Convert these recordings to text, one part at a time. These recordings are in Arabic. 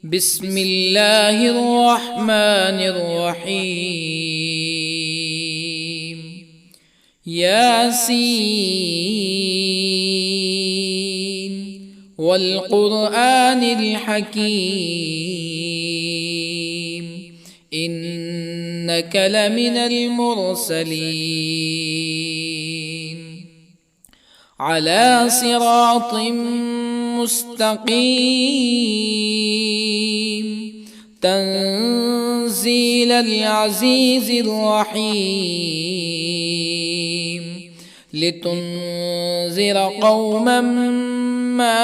بسم الله الرحمن الرحيم. ياسين والقرآن الحكيم إنك لمن المرسلين على صراط مستقيم تنزيل العزيز الرحيم لتنذر قوما ما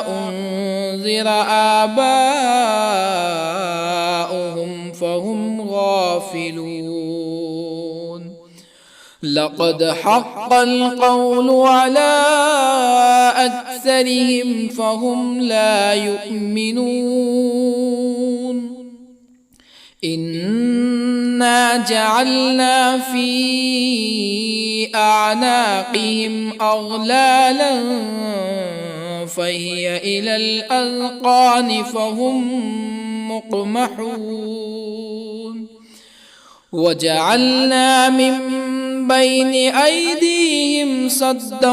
أنذر آباؤهم فهم غافلون. لقد حق القول على أكثرهم فهم لا يؤمنون. إنا جعلنا في أعناقهم أغلالا فهي إلى الأذقان فهم مقمحون. وجعلنا من بين أيديهم سدا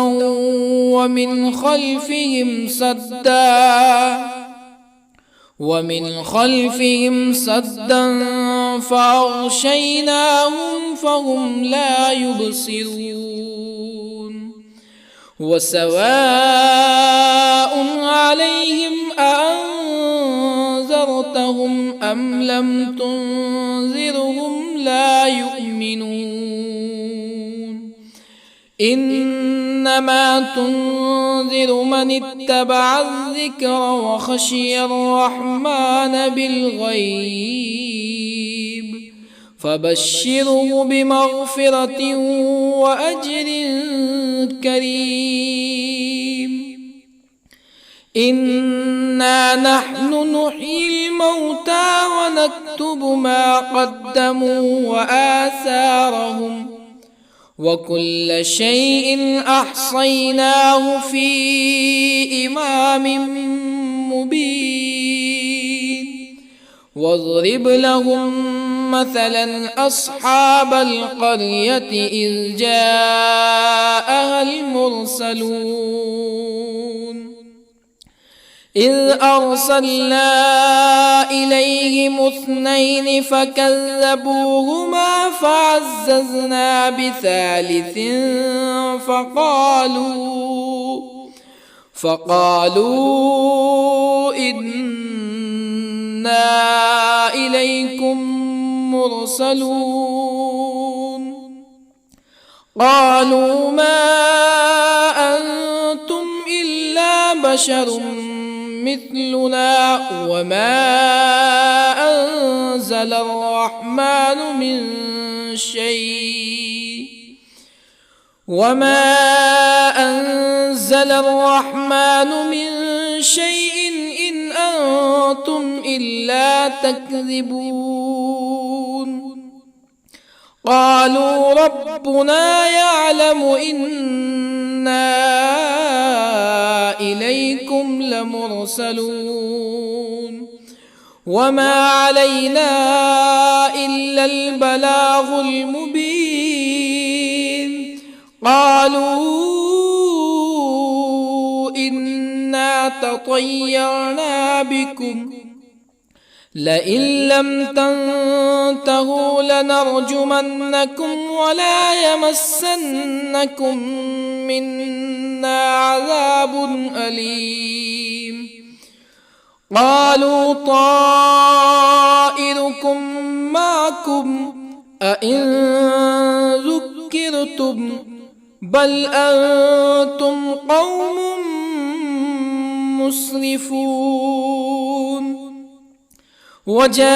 ومن خلفهم سدا فأغشيناهم فهم لا يبصرون. وسواء عليهم أأنذرتهم أم لم تنذرهم لا يؤمنون. إنما تنذر من اتبع الذكر وخشي الرحمن بالغيب فبشره بمغفرة وأجر كريم. إنا نحن نحيي الموتى ونكتب ما قدموا وآثارهم وكل شيء أحصيناه في إمام مبين. واضرب لهم مثلا أصحاب القرية إذ جاءها المرسلون إذ أرسلنا إليهم اثنين فكذبوهما فعززنا بثالث فقالوا إنا إليكم مرسلون. قالوا ما أنتم إلا بشر مثلنا وما أنزل الرحمن من شيء إن أنتم إلا تكذبون. قالوا ربنا يعلم إنا إليكم لمرسلون وما علينا إلا البلاغ المبين. قالوا إنا تطيرنا بكم لئن لم تنتهوا لنرجمنكم ولا يمسنكم منا عذاب أليم. قالوا طائركم معكم أئن ذكرتم بل أنتم قوم مسرفون. وجاء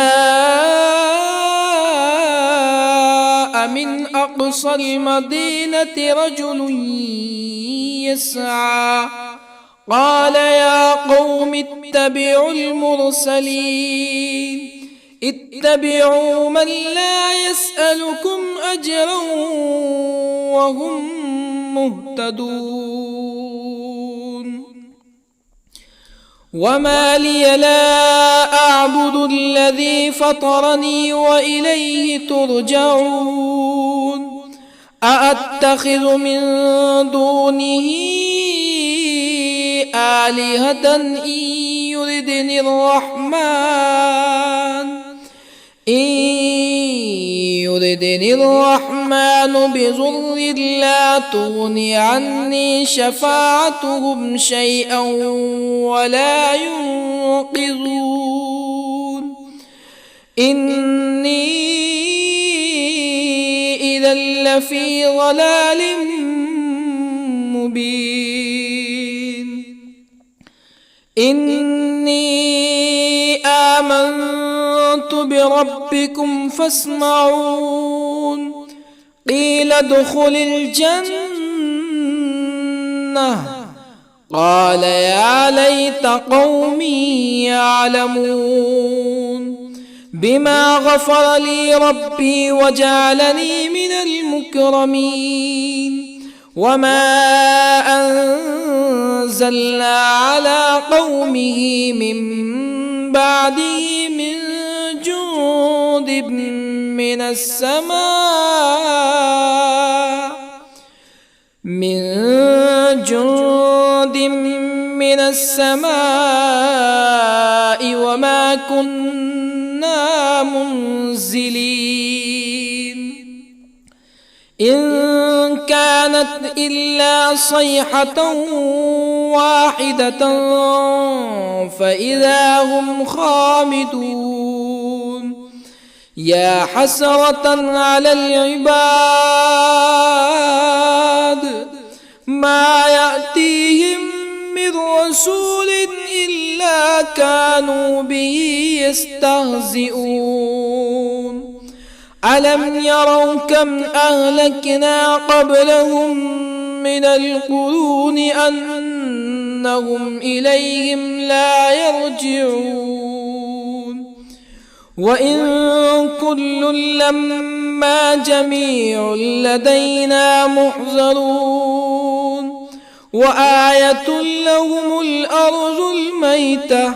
من أقصى المدينة رجل يسعى قال يا قوم اتبعوا المرسلين اتبعوا من لا يسألكم أجرا وهم مهتدون. وما لي لا أعبد الذي فطرني وإليه ترجعون أأتخذ من دونه آلهة يردني الرحمن بضر لا تغن عني شفاعتهم شيئا ولا ينقذون إني إذا لفي ضلال مبين إني آمنت بربكم فاسمعون قيل ادخل الجنة قال يا ليت قومي يعلمون بما غفر لي ربي وجعلني من المكرمين وما أنزلنا على قومه من بعده من جند من السماء وما كنا منزلين إن كانت إلا صيحة واحدة فإذا هم خامدون يا حسرة على العباد ما يأتيهم من رسول إلا كانوا به يستهزئون ألم يروا كم أهلكنا قبلهم من القرون أنهم إليهم لا يرجعون وإن كل لما جميع لدينا محضرون وآية لهم الأرض الميتة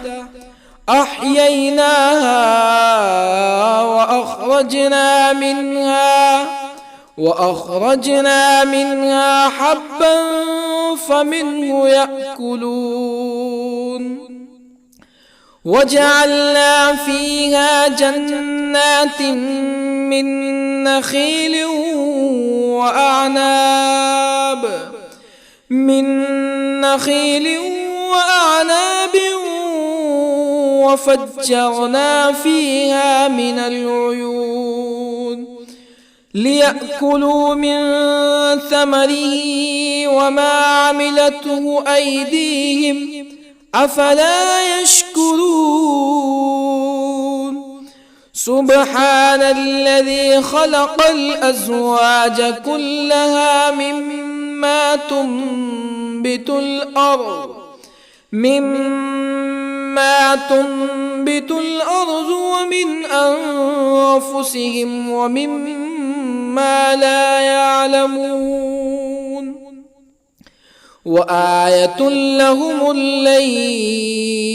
أحييناها وأخرجنا منها حبا فمنه يأكلون وجعلنا فيها جنات من نخيل وأعناب وفجرنا فيها من العيون ليأكلوا من ثمره وما عملته أيديهم أفلا يشكرون سبحان الذي خلق الأزواج كلها مما تنبت الأرض ومن أنفسهم ومما لا يعلمون وآية لهم الليل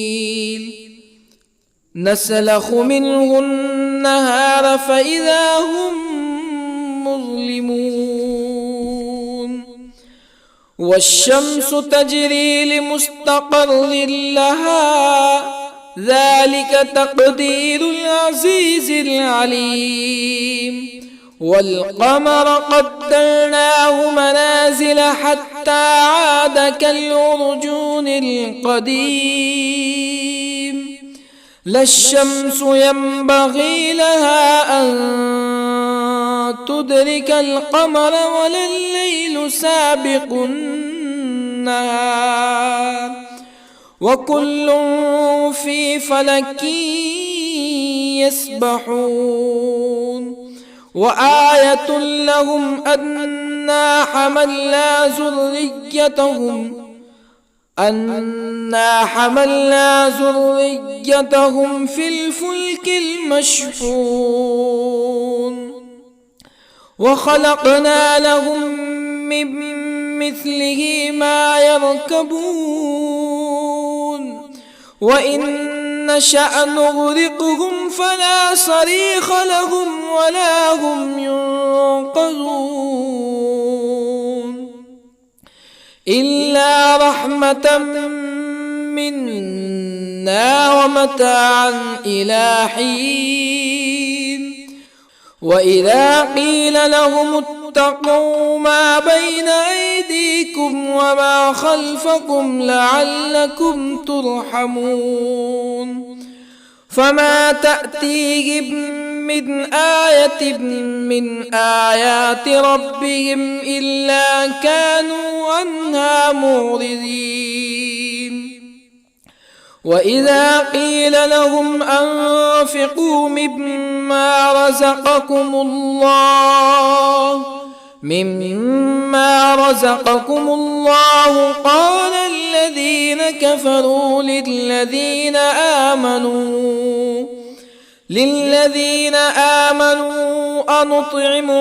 نسلخ منه النهار فإذا هم مظلمون والشمس تجري لمستقر لها ذلك تقدير العزيز العليم والقمر قدرناه منازل حتى عاد كالعرجون القديم لا الشمس ينبغي لها أن تدرك القمر ولا الليل سابق النهار وكل في فلك يسبحون وآية لهم أنا حملنا ذريتهم في الفلك المشحون وخلقنا لهم من مثله ما يركبون وإن نشأ نغرقهم فلا صريخ لهم ولا هم ينقذون إلا رحمة منا ومتاعا إلى حين وإذا قيل لهم اتقوا ما بين أيديكم وما خلفكم لعلكم ترحمون فما تأتيهم من آية من آيات ربهم إلا كانوا عنها معرضين وإذا قيل لهم أنفقوا مما رزقكم الله قال الذين كفروا للذين آمنوا أنطعم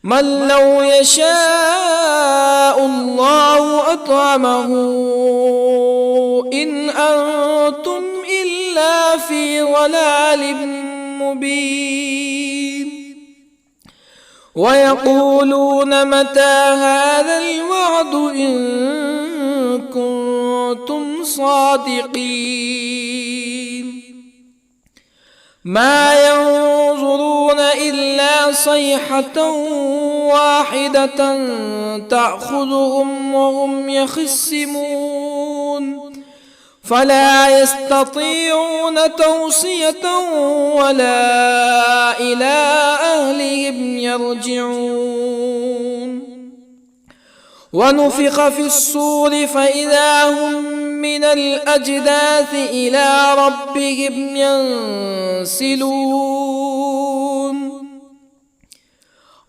من لو يشاء الله أطعمه إن أنتم إلا في ضلال مبين ويقولون متى هذا الوعد إن كنتم صادقين ما ينظرون إلا صيحة واحدة تأخذهم وهم يخصمون فلا يستطيعون توصية ولا إلى أهلهم يرجعون ونفخ في الصور فإذا هم من الأجداث إلى ربهم ينسلون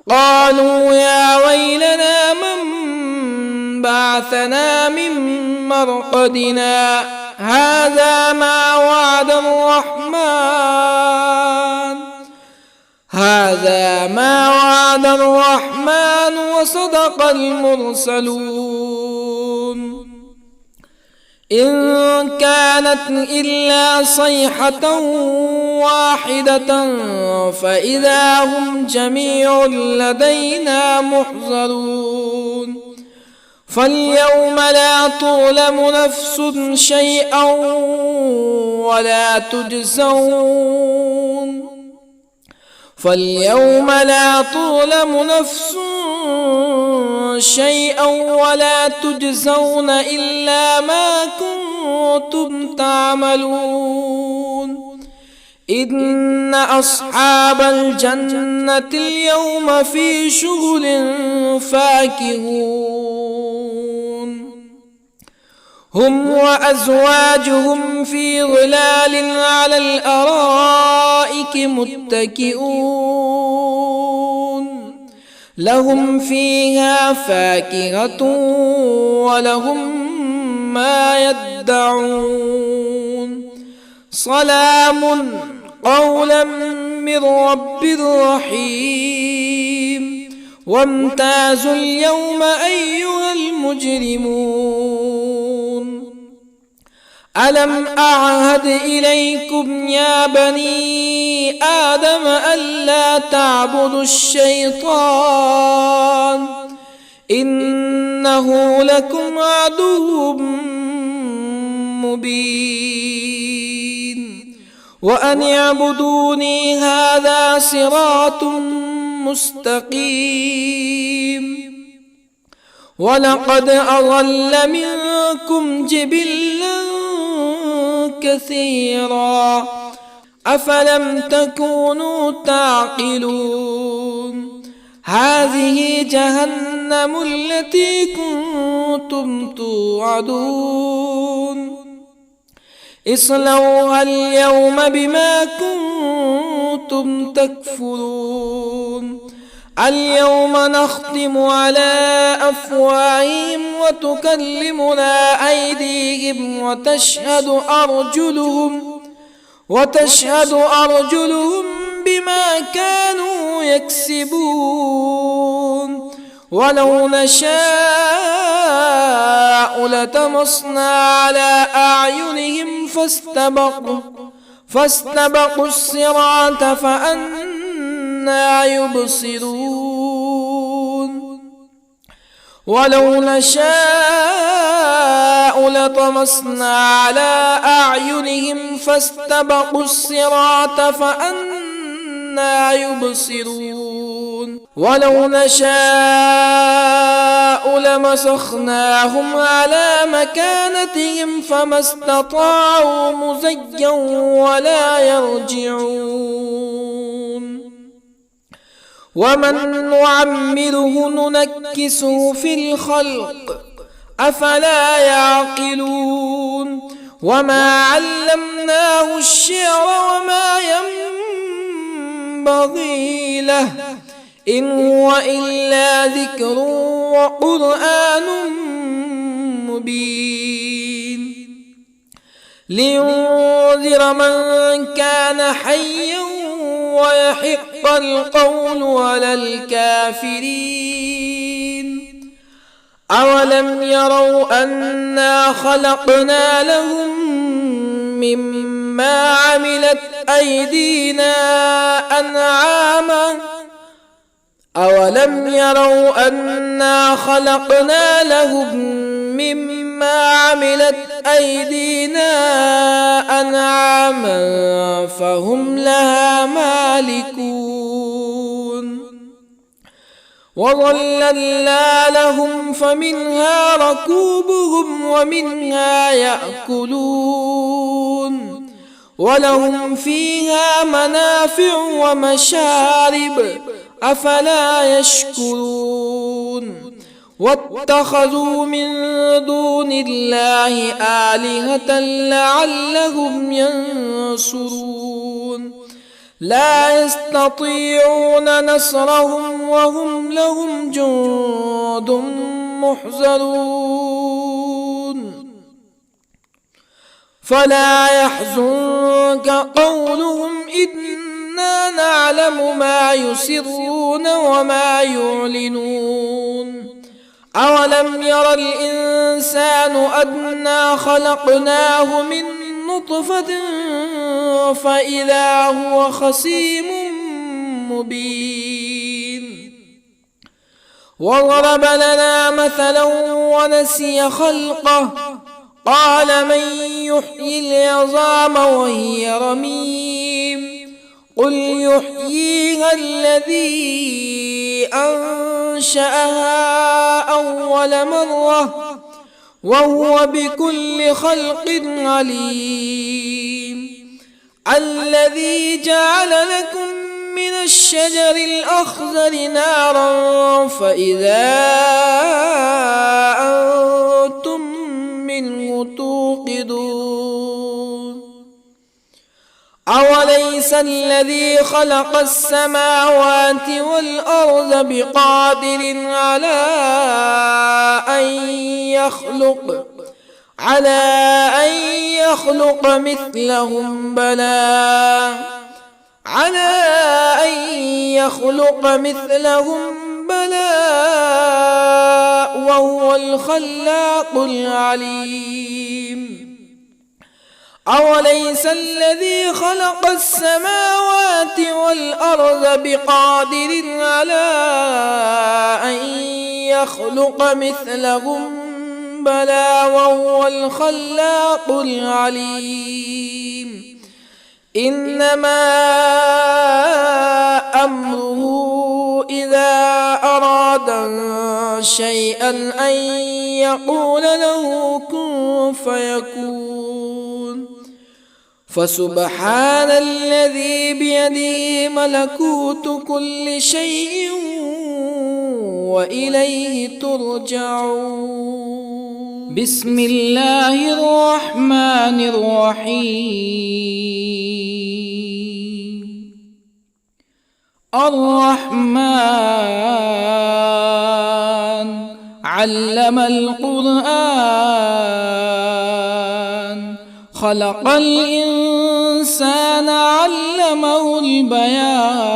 قالوا يا ويلنا من بعثنا من مرقدنا هذا ما وعد الرحمن وصدق المرسلون إن كانت إلا صيحة واحدة فإذا هم جميع لدينا محضرون فاليوم لا تظلم نفس شيئا ولا تجزون إلا ما كنتم تعملون إن أصحاب الجنة اليوم في شغل فاكهون هم وأزواجهم في ظلال على الأرائك متكئون لهم فيها فاكهة ولهم ما يدعون سلام قولا من رب رحيم وامتازوا اليوم أيها المجرمون ألم أعهد إليكم يا بني آدم ألا تعبدوا الشيطان إنه لكم عدو مبين وأن اعبدوني هذا صراط مستقيم ولقد أضل منكم جبلا كثيرا أفلم تكونوا تعقلون هذه جهنم التي كنتم توعدون اصلوها اليوم بما كنتم تكفرون اليوم نختم على أفواههم وتكلمنا أيديهم وتشهد أرجلهم بما كانوا يكسبون ولو نشاء لطمسنا على أعينهم فاستبقوا الصراط فأنى يبصرون ولو نشاء لطمسنا على أعينهم فاستبقوا الصراط فأنى يبصرون ولو نشاء لمسخناهم على مكانتهم فما استطاعوا مزيا ولا يرجعون ومن نعمره ننكسه في الخلق أفلا يعقلون وما علمناه الشعر وما ينبغي له إن هو إلا ذكر وقرآن مبين لينذر من كان حيا ويحق القول على الكافرين أولم يروا أنا خلقنا لهم مما عملت أيدينا أنعاما أولم يروا أنا خلقنا لهم مما عملت أيدينا أنعاما فهم لها مالكون وظللنا لهم فمنها ركوبهم ومنها يأكلون ولهم فيها منافع ومشارب أفلا يشكرون واتخذوا من دون الله آلهة لعلهم ينصرون لا يستطيعون نصرهم وهم لهم جند محضرون فلا يحزنك قولهم إنا نعلم ما يسرون وما يعلنون أولم ير الإنسان أنا خلقناه من نطفة فإذا هو خصيم مبين وضرب لنا مثلا ونسي خلقه قال من يحيي العظام وهي رميم قل يحييها الذي أنشأها أول مرة وهو بكل خلق عليم الذي جعل لكم من الشجر الأخضر نارا فإذا أنتم منه توقدون أوليس الذي خلق السماوات والأرض بقادر على أن يخلق مثلهم بلى وهو الخلاق العليم أوليس الذي خلق السماوات والأرض بقادر على أن يخلق مثلهم بلى وهو الخلاق العليم إنما أمره إذا أراد شيئا أن يقول له كن فيكون فسبحان الذي بيده ملكوت كل شيء وإليه ترجعون بسم الله الرحمن الرحيم الرحمن علم القرآن خلق الإنسان الإنسان علمه البيان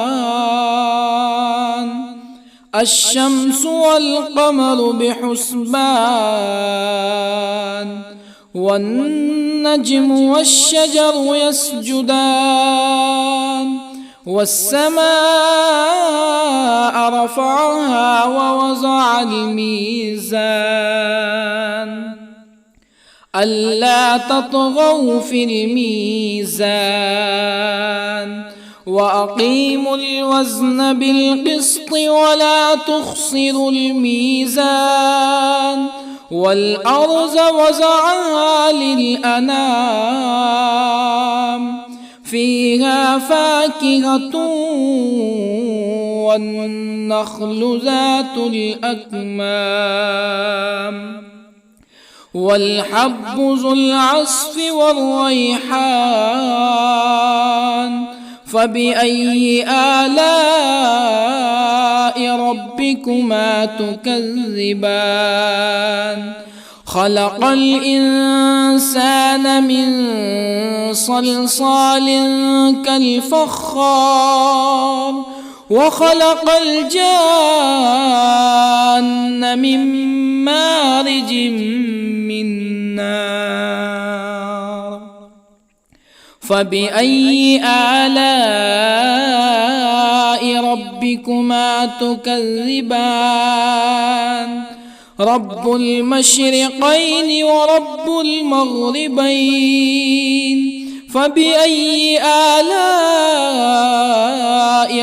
الشمس والقمر بحسبان والنجم والشجر يسجدان والسماء رفعها ووضع الميزان ألا تطغوا في الميزان وأقيموا الوزن بالقسط ولا تخسروا الميزان والأرض وضعها للأنام فيها فاكهة والنخل ذات الأكمام والحب ذو العصف والريحان فبأي آلاء ربكما تكذبان خلق الإنسان من صلصال كالفخار وخلق الجان من مارج من نار فبأي آلاء ربكما تكذبان رب المشرقين ورب المغربين فبأي آلاء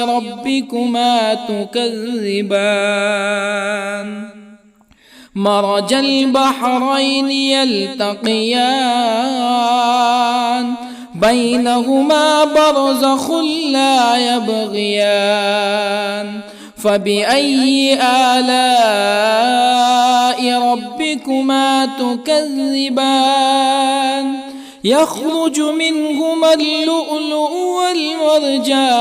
ربكما تكذبان مرج البحرين يلتقيان بينهما برزخ لا يبغيان فبأي آلاء ربكما تكذبان يخرج منهما اللؤلؤ والمرجان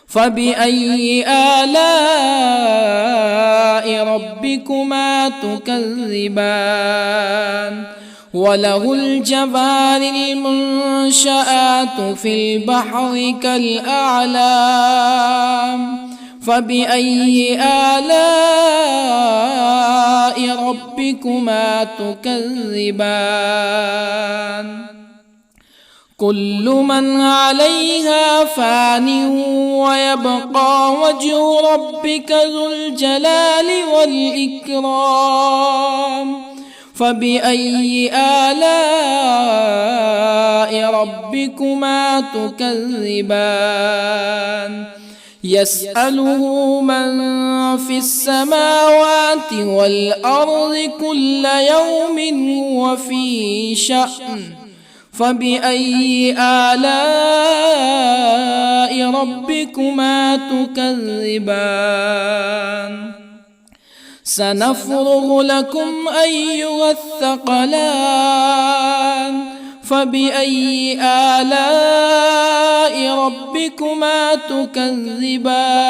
فبأي آلاء ربكما تكذبان وله الجوار المنشآت في البحر كالأعلام فبأي آلاء ربكما تكذبان كل من عليها فان ويبقى وجه ربك ذو الجلال والإكرام فبأي آلاء ربكما تكذبان يسأله من في السماوات والأرض كل يوم هو في شأن فبأي آلاء ربكما تكذبان سنفرغ لكم أيها الثقلان فبأي آلاء ربكما تكذبان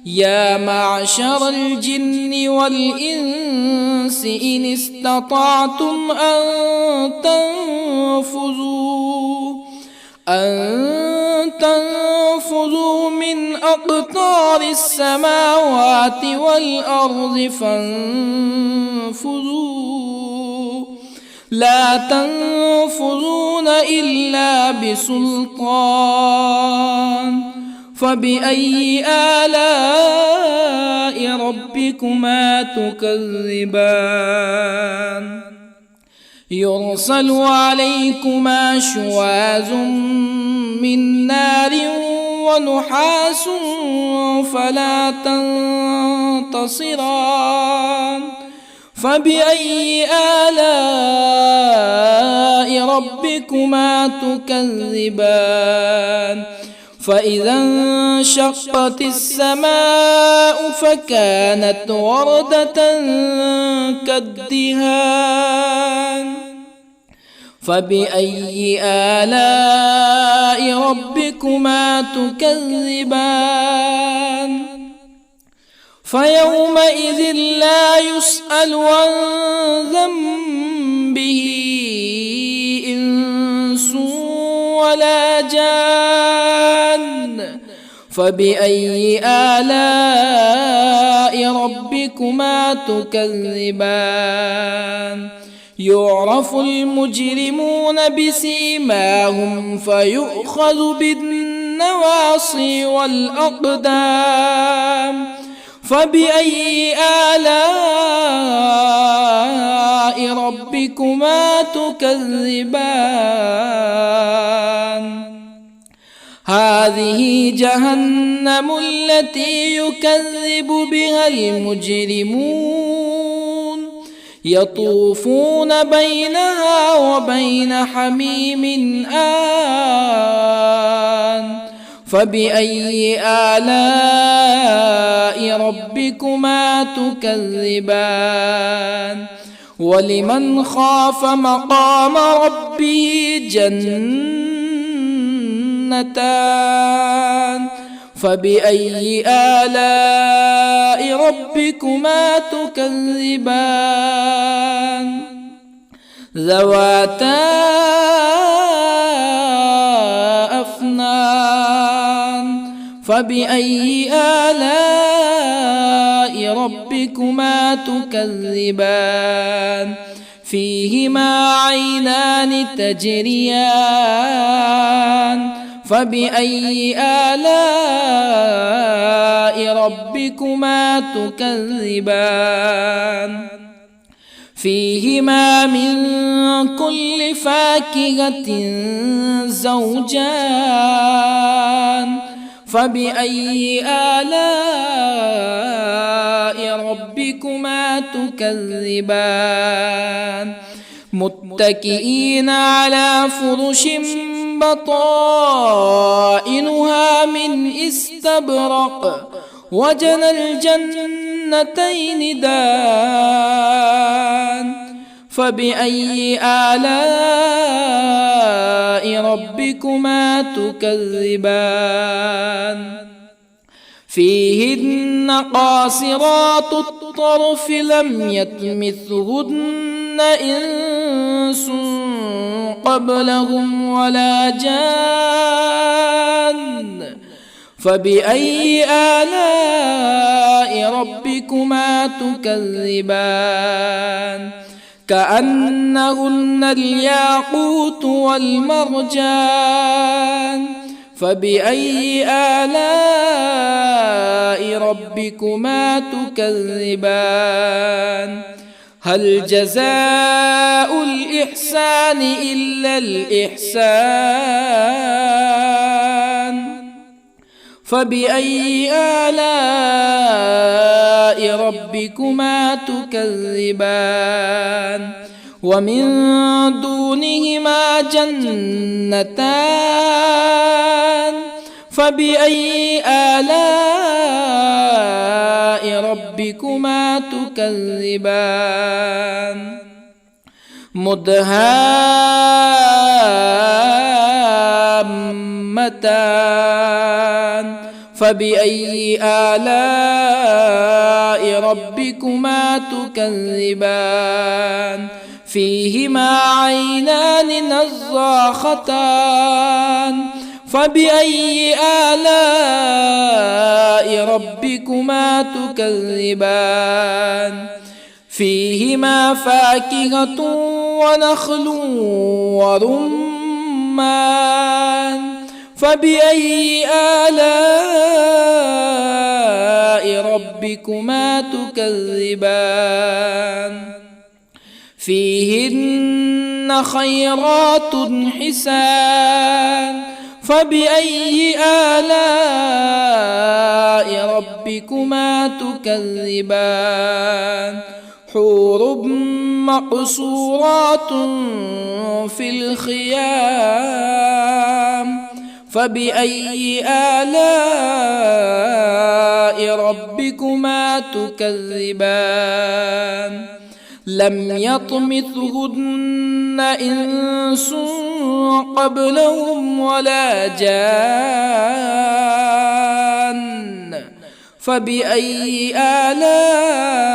يا معشر الجن والإنس إن استطعتم أن تنفذوا من أقطار السماوات والأرض فانفذوا لا تنفذون إلا بسلطان فبأي آلاء ربكما تكذبان يرسل عليكما شواظ من نار ونحاس فلا تنتصران فبأي آلاء ربكما تكذبان فإذا انشقت السماء فكانت وردة كالدهان فبأي آلاء ربكما تكذبان فيومئذ لا يسأل عن ذنبه جان فبأي آلاء ربكما تكذبان يعرف المجرمون بسيماهم فيؤخذ بالنواصي والأقدام فبأي آلاء ربكما تكذبان هذه جهنم التي يكذب بها المجرمون يطوفون بينها وبين حميم آن فبأي آلاء ربكما تكذبان ولمن خاف مقام ربه جنتان فبأي آلاء ربكما تكذبان ذواتا أفنان فبأي آلاء ربكما تكذبان فيهما عينان تجريان فبأي آلاء ربكما تكذبان فيهما من كل فاكهة زوجان فبأي آلاء ربكما تكذبان متكئين على فرش بطائنها من استبرق وجنى الجنتين دان فبأي آلاء ربكما تكذبان فيهن قاصرات الطرف لم يطمثهن إنس قبلهم ولا جان فبأي آلاء ربكما تكذبان كأنهن الياقوت والمرجان فبأي آلاء ربكما تكذبان هل جزاء الإحسان إلا الإحسان فبأي آلاء ربكما تكذبان ومن دونهما جنتان فبأي آلاء ربكما تكذبان مدهامتان فبأي آلاء ربكما تكذبان فيهما عينان نضاختان فبأي آلاء ربكما تكذبان فيهما فاكهة ونخل ورمان فبأي آلاء ربكما تكذبان فيهن خيرات حسان فبأي آلاء ربكما تكذبان حور مقصورات في الخيام فبأي آلاء ربكما تكذبان لم يطمثهن إنس قبلهم ولا جان فبأي آلاء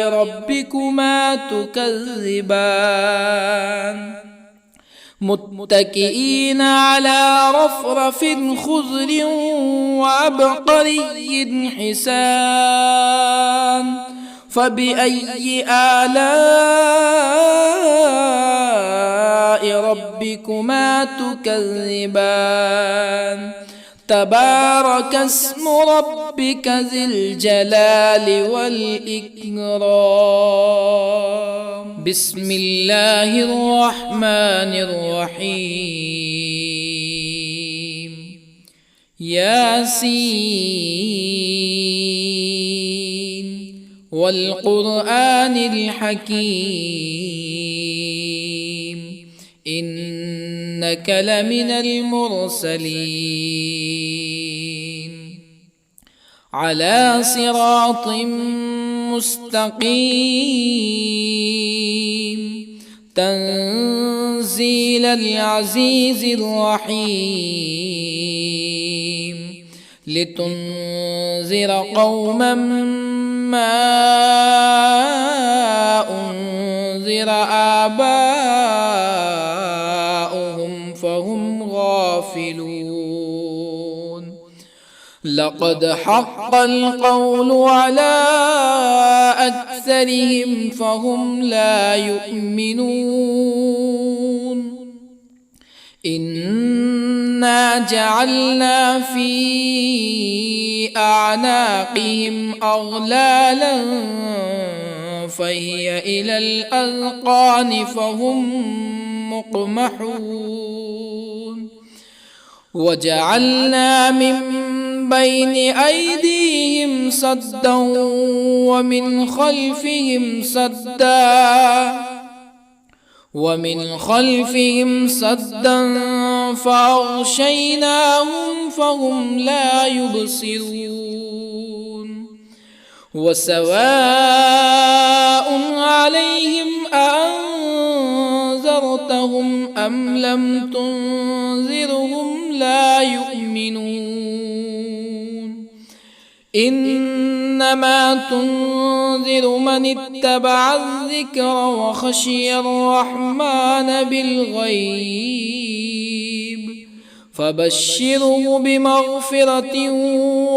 ربكما تكذبان متكئين على رفرف خضر وعبقري حسان فبأي آلاء ربكما تكذبان تبارك اسم ربك ذي الجلال والإكرام. بسم الله الرحمن الرحيم. ياسين والقرآن الحكيم إنك لمن المرسلين على صراط مستقيم تنزيل العزيز الرحيم لتنذر قوما ما أنذر آباؤهم فهم غافلون. لقد حق القول على أكثرهم فهم لا يؤمنون. إنا جعلنا في أعناقهم أغلالا فهي إلى الأذقان فهم مقمحون. وجعلنا من بين أيديهم سدا ومن خلفهم سدا فأغشيناهم فهم لا يبصرون. وسواء عليهم أأنذرتهم أم لم تنذرهم لا يؤمنون. إنما تنذر من اتبع الذكر وخشي الرحمن بالغيب فبشره بمغفرة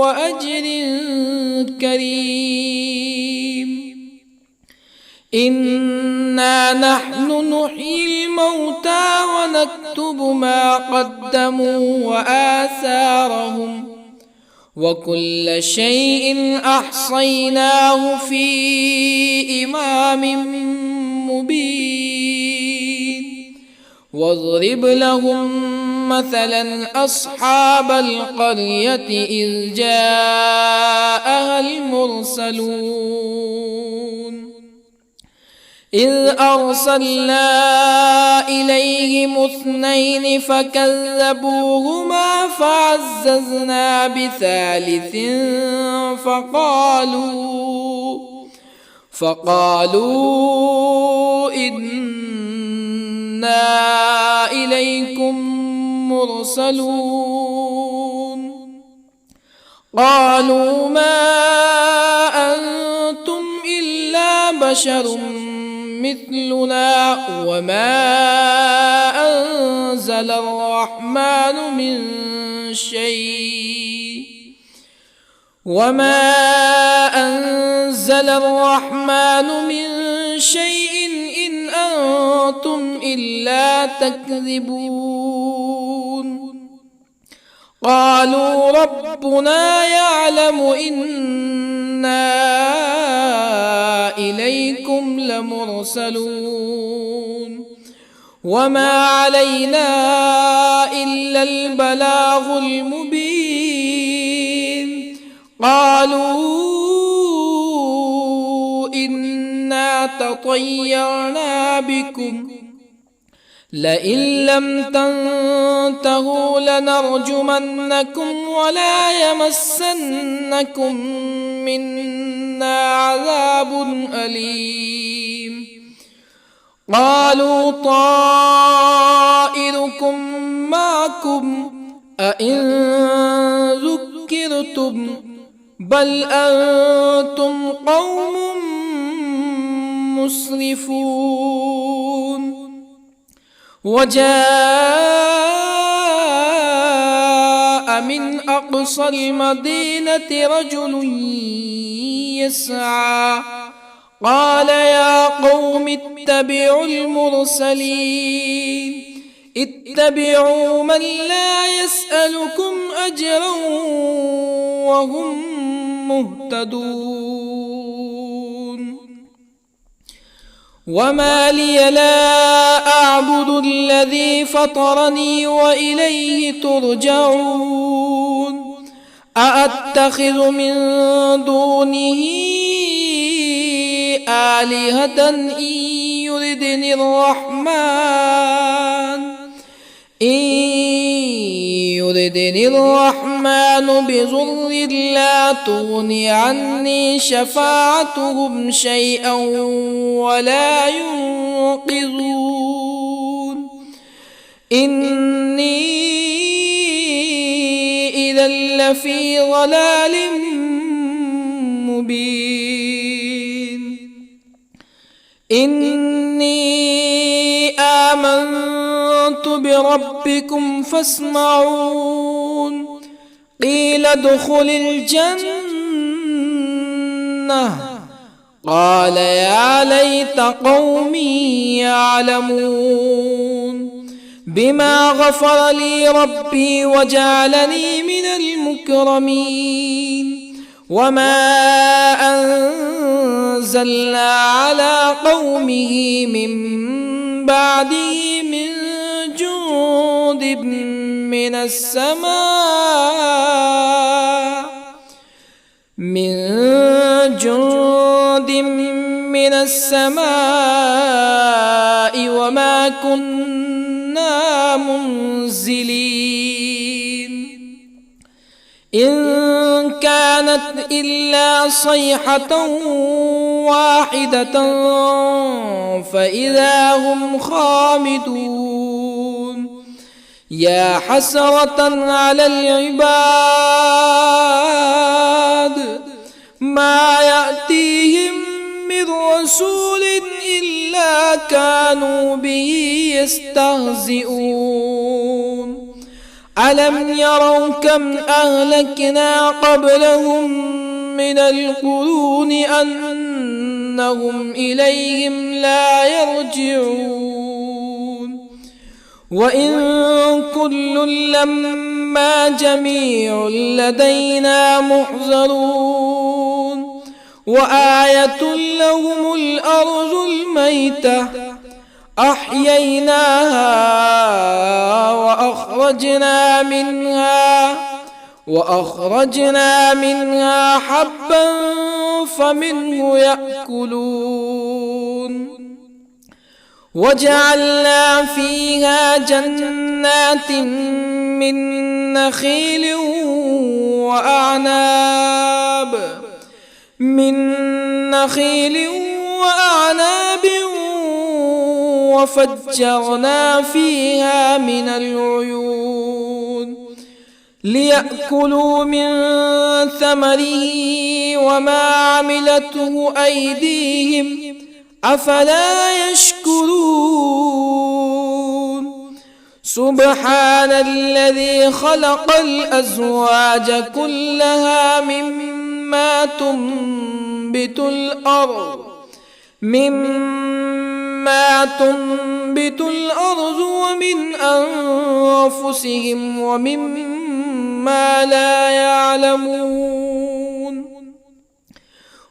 وأجر كريم. إنا نحن نحيي الموتى ونكتب ما قدموا وآثارهم وكل شيء أحصيناه في إمام مبين. واضرب لهم مثلا أصحاب القرية إذ جاءها المرسلون إذ أرسلنا إليهم 2 فكذبوهما فعززنا بثالث فقالوا إنا إليكم مرسلون. قالوا ما أنتم إلا بشر مثلنا وما أنزل الرحمن من شيء إن أنتم إلا تكذبون. قالوا ربنا يعلم إنا إليكم لمرسلون وما علينا إلا البلاغ المبين. قالوا إنا تطيرنا بكم لئن لم تنتهوا لنرجمنكم ولا يمسنكم منا عذاب أليم. قالوا طائركم معكم أئن ذكرتم بل أنتم قوم مسرفون. وجاء من أقصى المدينة رجل يسعى قال يا قوم اتبعوا المرسلين اتبعوا من لا يسألكم أجرا وهم مهتدون وما لي لا أعبد الذي فطرني وإليه ترجعون أأتخذ من دونه آلهة إن يردني الرحمن بضر لا تغن عني شفاعتهم شيئا ولا ينقذون إني إذا لفي ضلال مبين إني آمنت بربكم فاسمعون قيل ادخل الجنة قال يا ليت قومي يعلمون بما غفر لي ربي وجعلني من المكرمين وما أنزلنا على قومه من بعده من جند من السماء وما كنا منزلين إن كانت إلا صيحة واحدة فإذا هم خامدون يا حسرة على العباد ما يأتيهم من رسول إلا كانوا به يستهزئون ألم يروا كم أهلكنا قبلهم من القرون أنهم إليهم لا يرجعون وإن كل لما جميع لدينا محضرون وآية لهم الأرض الميتة أحييناها وأخرجنا منها حبا فمنه يأكلون وجعلنا فيها جنات من نخيل وأعناب وفجرنا فيها من العيون ليأكلوا من ثمره وما عملته أيديهم أفلا يشكرون سبحان الذي خلق الأزواج كلها مما تنبت الأرض ومن أنفسهم ومما لا يعلمون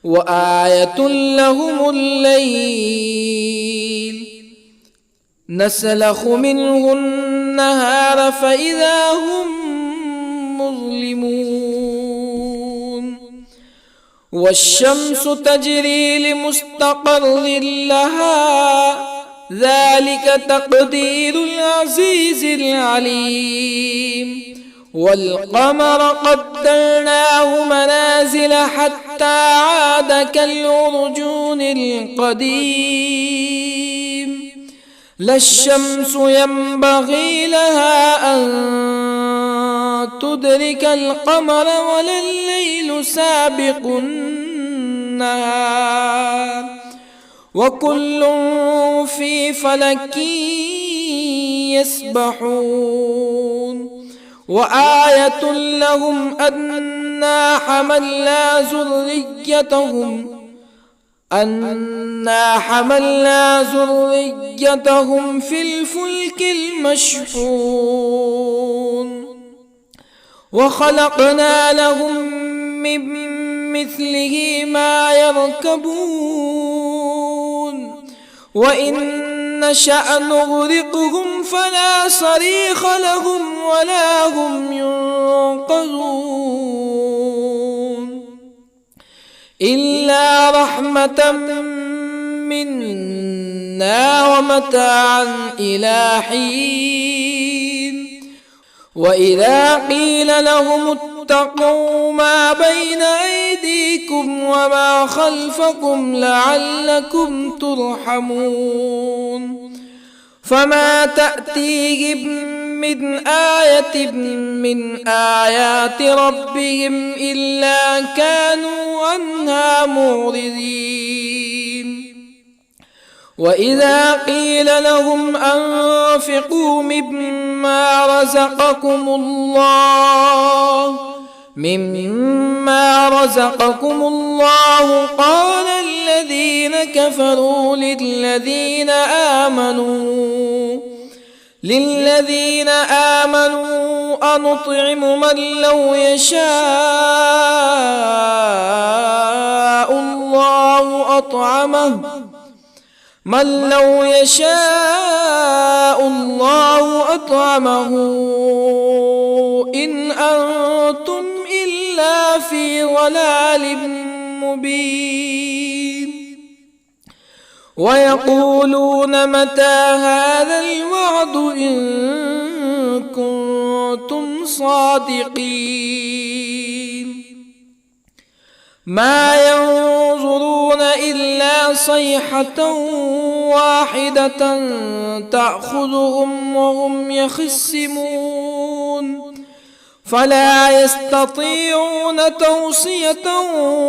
وآية لهم الليل نسلخ منه النهار فإذا هم مظلمون والشمس تجري لمستقر لها ذلك تقدير العزيز العليم والقمر قدرناه منازل حتى عاد كالعرجون القديم لا الشمس ينبغي لها أن تدرك القمر ولا الليل سابق النهار وكل في فلك يسبحون وآية لهم أنا حملنا ذريتهم في الفلك المشحون وخلقنا لهم من مثله ما يركبون وإن نشأ نغرقهم فلا صريخ لهم ولا هم ينقذون إلا رحمة منا ومتاعا إلى حين وإذا قيل لهم اتقوا ما بين أيديكم وما خلفكم لعلكم ترحمون فما تأتيهم من آية من آيات ربهم إلا كانوا عنها معرضين وإذا قيل لهم أنفقوا مما رزقكم الله قال الذين كفروا للذين آمنوا أنطعم من لو يشاء الله أطعمه إن أنتم إلا في ضلال مبين ويقولون متى هذا الوعد إن كنتم صادقين ما ينظرون إلا صيحة واحدة تأخذهم وهم يخصمون فلا يستطيعون توصية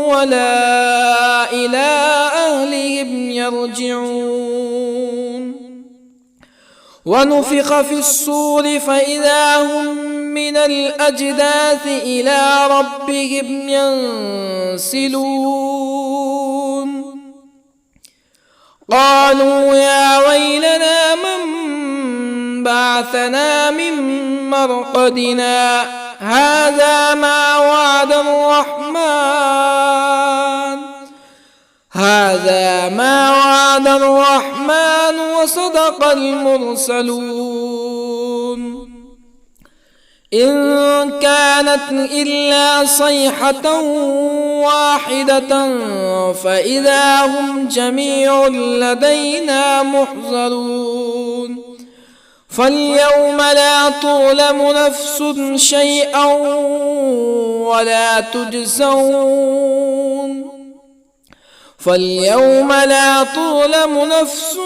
ولا إلى أهلهم يرجعون ونفخ في الصور فإذا هم من الأجداث إلى ربهم ينسلون قالوا يا ويلنا من بعثنا من مرقدنا هذا ما وعد الرحمن وصدق المرسلون إن كانت إلا صيحة واحدة فإذا هم جميع لدينا محضرون فاليوم لا تظلم نفس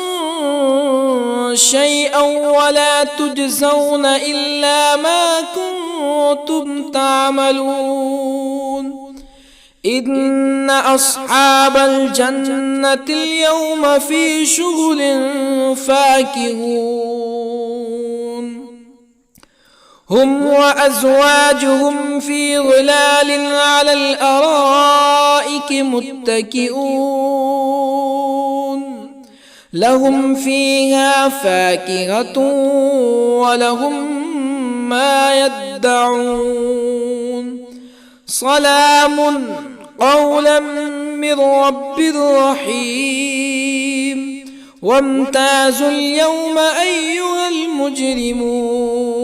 شيئا ولا تجزون إلا ما كنتم تعملون إن أصحاب الجنة اليوم في شغل فاكهون هم وأزواجهم في ظلال على الأرائك متكئون لهم فيها فاكهة ولهم ما يدعون سلام قولا من رب رحيم وامتازوا اليوم أيها المجرمون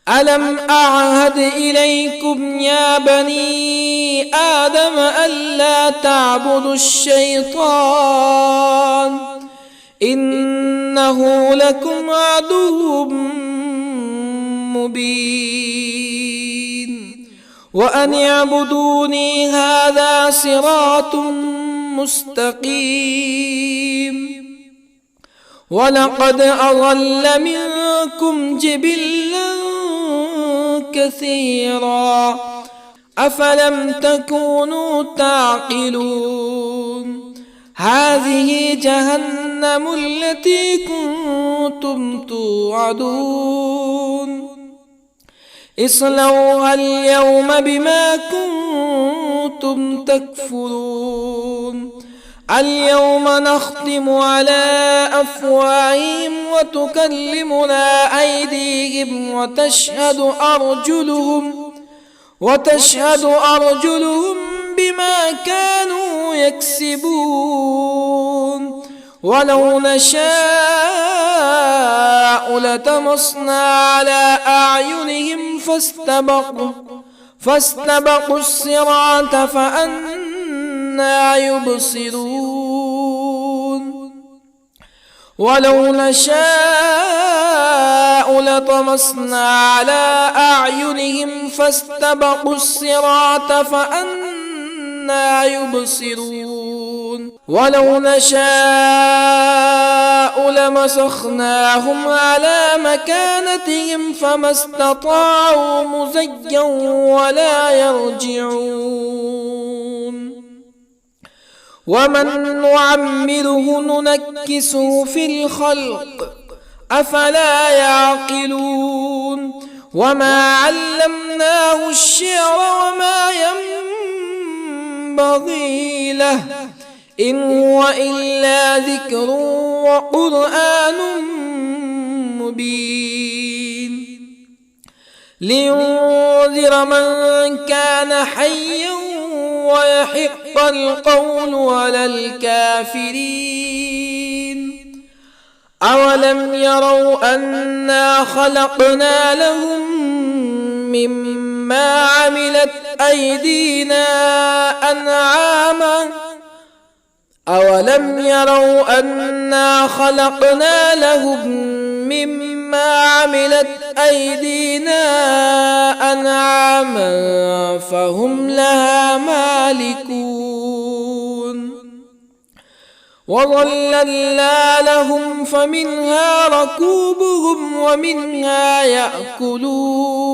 ألم أعهد إليكم يا بني آدم ألا تعبدوا الشيطان إنه لكم عدو مبين وأن اعبدوني هذا صراط مستقيم ولقد أضل منكم جبلا كثيرا أفلم تكونوا تعقلون هذه جهنم التي كنتم كنتم توعدون اصلوها اليوم بما كنتم تكفرون اليوم نختم على أفواههم وتكلمنا أيديهم وتشهد أرجلهم بما كانوا يكسبون ولو نشاء لطمسنا على أعينهم فاستبقوا الصراط فأنى يبصرون ولو نشاء لطمسنا على أعينهم فاستبقوا الصراط فأنى يبصرون ولو نشاء لمسخناهم على مكانتهم فما استطاعوا مزيا ولا يرجعون ومن نعمره ننكسه في الخلق أفلا يعقلون وما علمناه الشعر وما ينبغي له إن هو إلا ذكر وقرآن مبين لينذر من كان حيا ويحق القول على الكافرين أولم يروا أنا خلقنا لهم مما عملت أيدينا أنعاما أولم يروا أنا خلقنا لهم مما عملت أيدينا أنعاما فهم لها مالكون وظللنا لهم فمنها ركوبهم ومنها يأكلون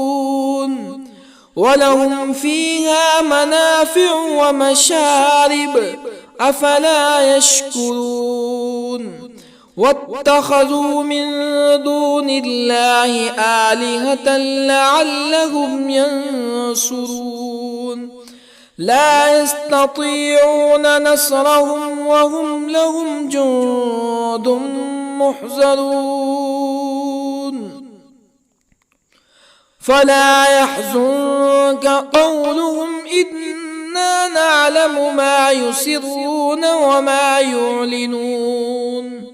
ولهم فيها منافع ومشارب أفلا يشكرون واتخذوا من دون الله آلهة لعلهم ينصرون لا يستطيعون نصرهم وهم لهم جند محضرون فلا يحزنك قولهم إنا نعلم ما يسرون وما يعلنون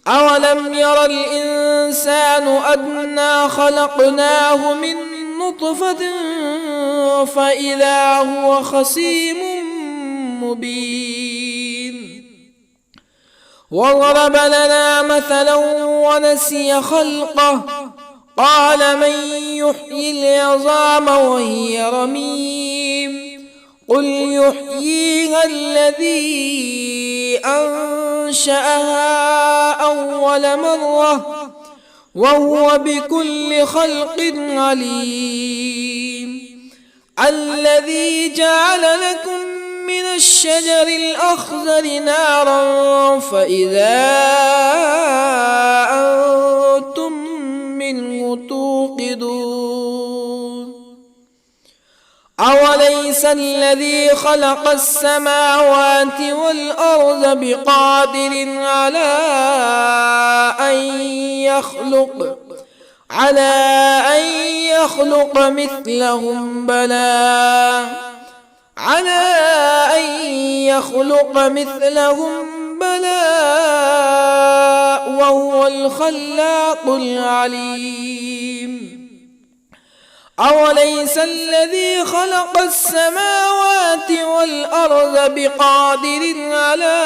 أولم ير الإنسان أنا خلقناه من نطفة فإذا هو خصيم مبين وضرب لنا مثلا ونسي خلقه قال من يحيي العظام وهي رميم قل يحييها الذي أنشأها أول مرة وهو بكل خلق عليم الذي جعل لكم من الشجر الأخضر نارا فإذا أنتم منه توقدون أوليس الذي خلق السماوات والأرض بقادر على أن يخلق مثلهم بلى وهو الخلاق العليم أوليس الذي خلق السماوات والأرض بقادر على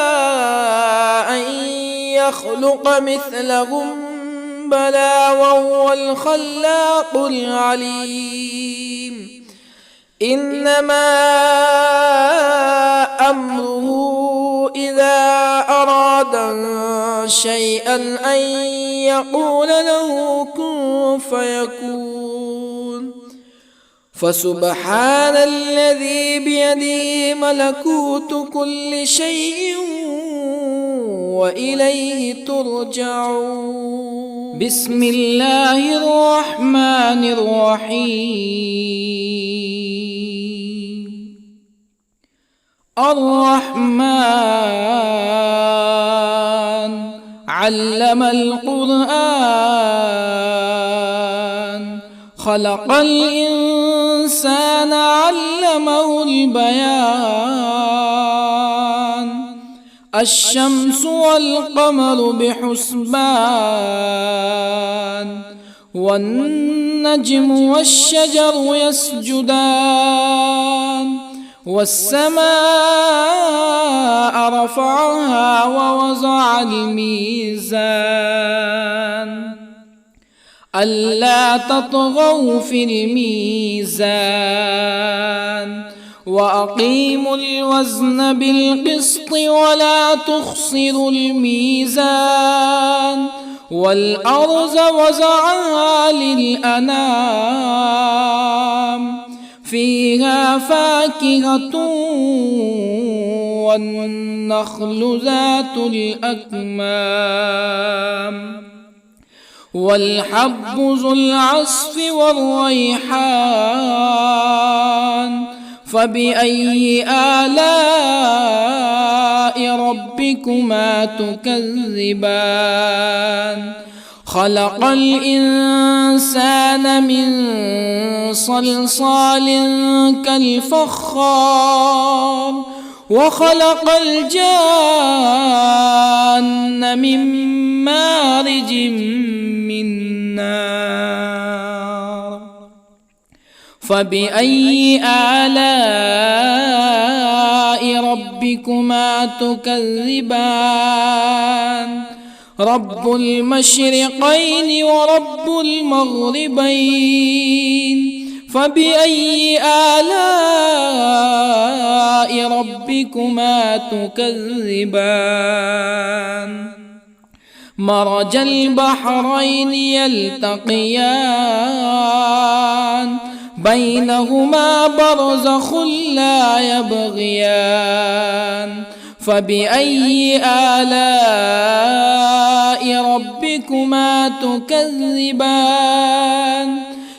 أن يخلق مثلهم بلى وهو الخلاق العليم إنما أمره إذا أراد شيئا أن يقول له كن فيكون فسبحان الذي بيده ملكوت كل شيء وإليه ترجعون بسم الله الرحمن الرحيم. الرحمن علم القرآن، خلق الإنسان علمه البيان. الشمس والقمر بحسبان، والنجم والشجر يسجدان. والسماء رفعها ووضع الميزان، ألا تطغوا في الميزان. وأقيموا الوزن بالقسط ولا تخسروا الميزان. والأرض وضعها للأنام، فيها فاكهة والنخل ذات الأكمام، والحب ذو العصف والريحان. فبأي آلاء ربكما تكذبان؟ خلق الإنسان من صلصال كالفخار، وخلق الجان من مارج من نار. فبأي آلاء ربكما تكذبان؟ رب المشرقين ورب المغربين. فبأي آلاء ربكما تكذبان؟ مرج البحرين يلتقيان، بينهما برزخ لا يبغيان. فبأي آلاء ربكما تكذبان؟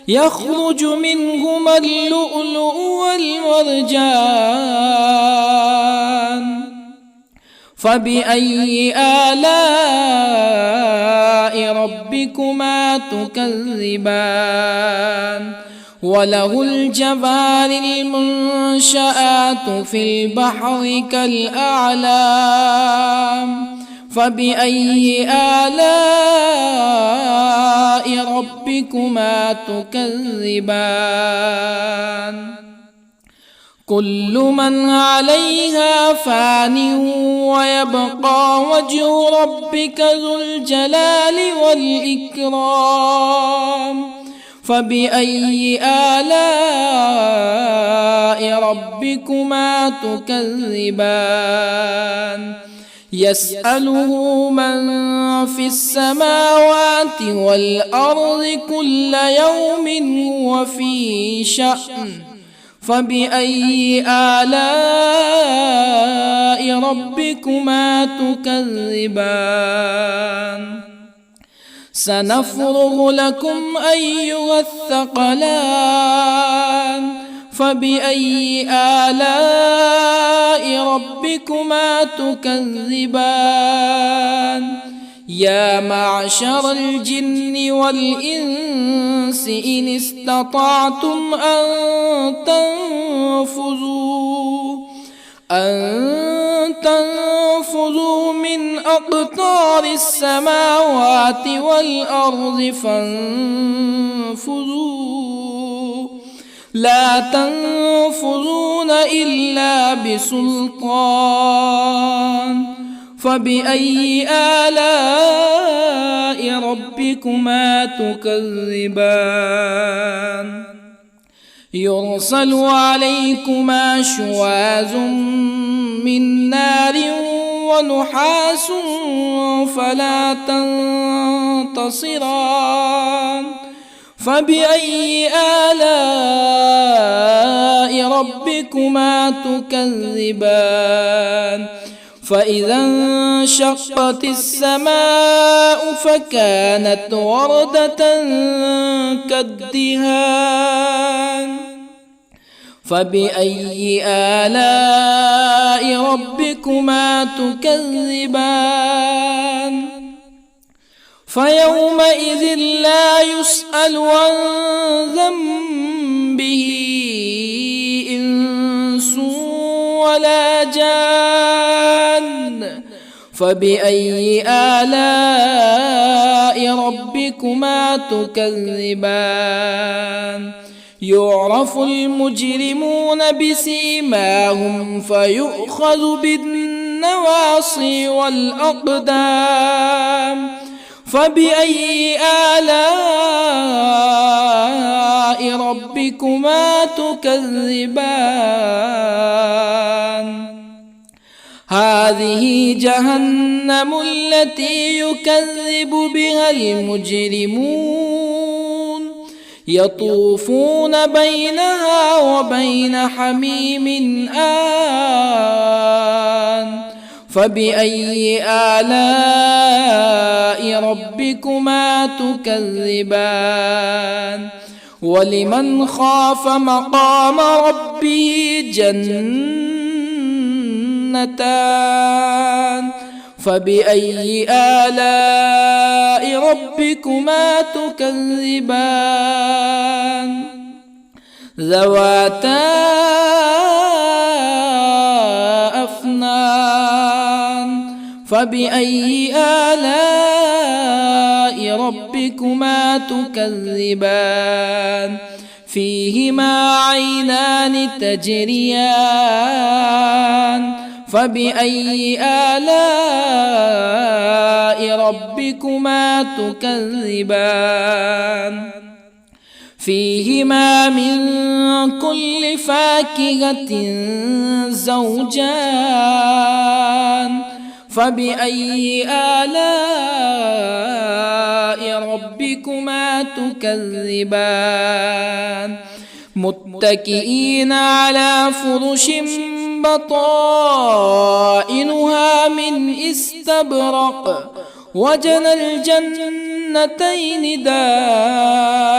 يخرج منهما اللؤلؤ والمرجان. فبأي آلاء ربكما تكذبان؟ وله الجوار المنشآت في البحر كالأعلام. فبأي آلاء ربكما تكذبان؟ كل من عليها فان، ويبقى وجه ربك ذو الجلال والإكرام. فبأي آلاء ربكما تكذبان؟ يسأله من في السماوات والأرض كل يوم هو في شأن. فبأي آلاء ربكما تكذبان؟ سنفرغ لكم أيها الثقلان. فبأي آلاء ربكما تكذبان؟ يا معشر الجن والإنس إن استطعتم أن تنفذوا من أقطار السماوات والأرض فانفذوا، لا تنفذون إلا بسلطان. فبأي آلاء ربكما تكذبان؟ يرسل عليكما شواظ من نار ونحاس فلا تنتصران. فبأي آلاء ربكما تكذبان؟ فإذا انشقت السماء فكانت وردة كالدهان فبأي آلاء ربكما تكذبان فيومئذ لا يسأل عن ذنبه إنس ولا جان فبأي آلاء ربكما تكذبان يعرف المجرمون بسيماهم فيؤخذ بالنواصي والأقدام فبأي آلاء ربكما تكذبان هذه جهنم التي يكذب بها المجرمون يطوفون بينها وبين حميم آن فبأي آلاء ربكما تكذبان ولمن خاف مقام ربه جنتان فبأي آلاء ربكما تكذبان ذواتا أفنان فبأي آلاء ربكما تكذبان فيهما عينان تجريان فبأي آلاء ربكما تكذبان فيهما من كل فاكهة زوجان فبأي آلاء ربكما تكذبان متكئين على فرش بطائنها من استبرق وجنى الجنتين دان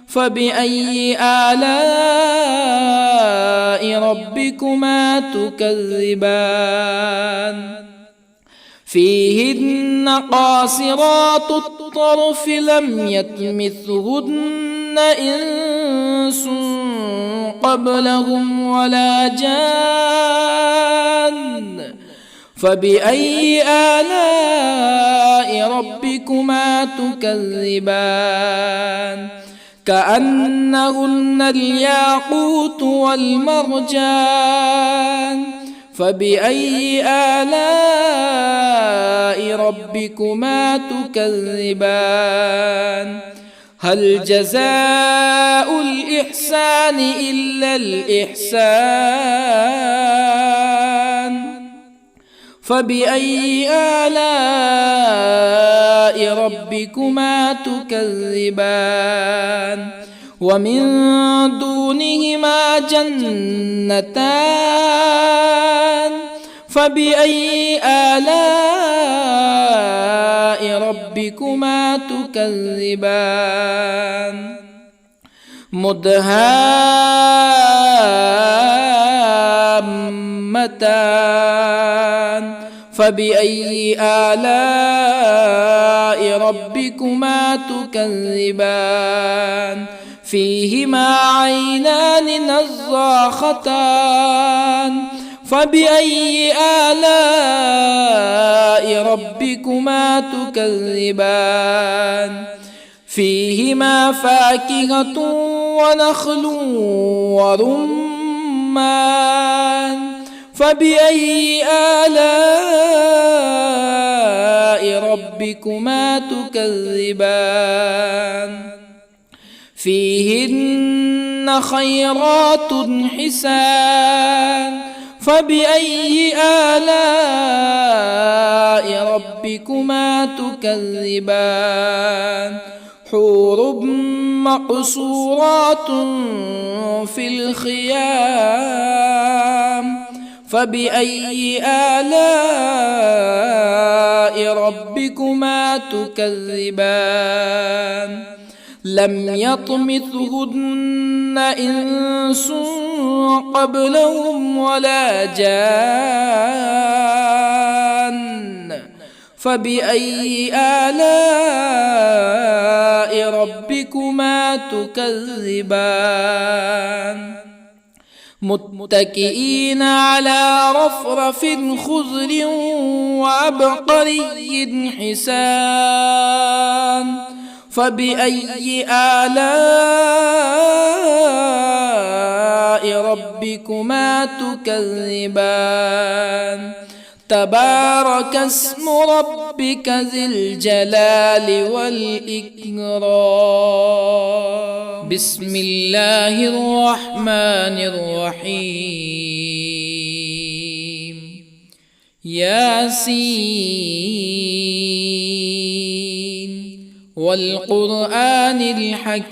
فبأي آلاء ربكما تكذبان فيهن قاصرات الطرف لم يطمثهن إنس قبلهم ولا جان فبأي آلاء ربكما تكذبان كأنهن الياقوت والمرجان فبأي آلاء ربكما تكذبان هل جزاء الإحسان إلا الإحسان فبأي آلاء ربكما تكذبان ومن دونهما جنتان فبأي آلاء ربكما تكذبان مدهامتان فبأي آلاء ربكما تكذبان فيهما عينان نضاختان فبأي آلاء ربكما تكذبان فيهما فاكهة ونخل ورمان فبأي آلاء ربكما تكذبان فيهن خيرات حسان فبأي آلاء ربكما تكذبان حور مقصورات في الخيام فبأي آلاء ربكما تكذبان لم يطمثهن إنس قبلهم ولا جان فبأي آلاء ربكما تكذبان متكئين على رفرف خضر وعبقري حسان فبأي آلاء ربكما تكذبان تبارك اسم ربك ذي الجلال والإكرام بسم الله الرحمن الرحيم ياسين والقرآن الحكيم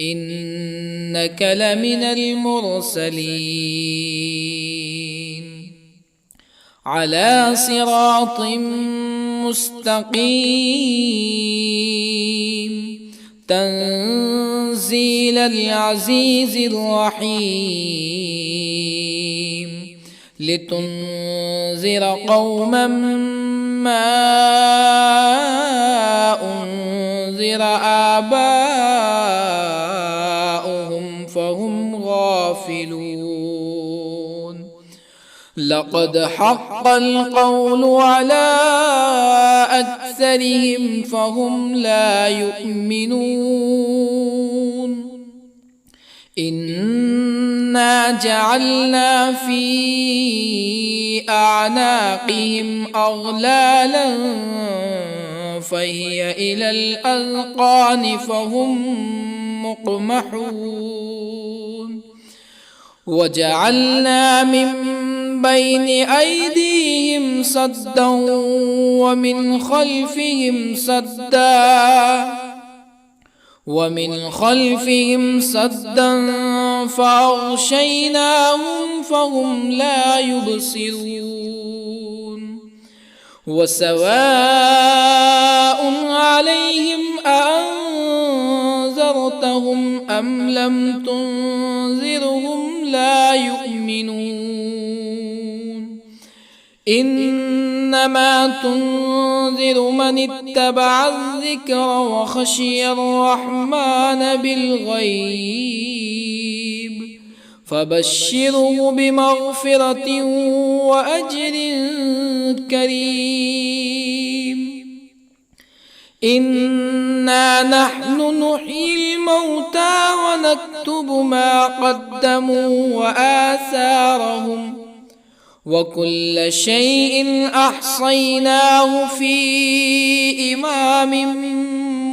إنك لمن المرسلين على صراط مستقيم تنزيل العزيز الرحيم لتنذر قوما ما أنذر آباؤهم فهم غافلون لقد حق القول على أكثرهم فهم لا يؤمنون إنا جعلنا في أعناقهم أغلالا فهي إلى الأذقان فهم مقمحون وجعلنا من بين أيديهم سدا ومن خلفهم سدا فأغشيناهم فهم لا يبصرون وسواء عليهم أأنذرتهم أم لم تنذرهم لا يؤمنون إنما تنذر من اتبع الذكر وخشي الرحمن بالغيب فبشره بمغفرة وأجر كريم إنا نحن نحيي الموتى ونكتب ما قدموا وآثارهم وكل شيء أحصيناه في إمام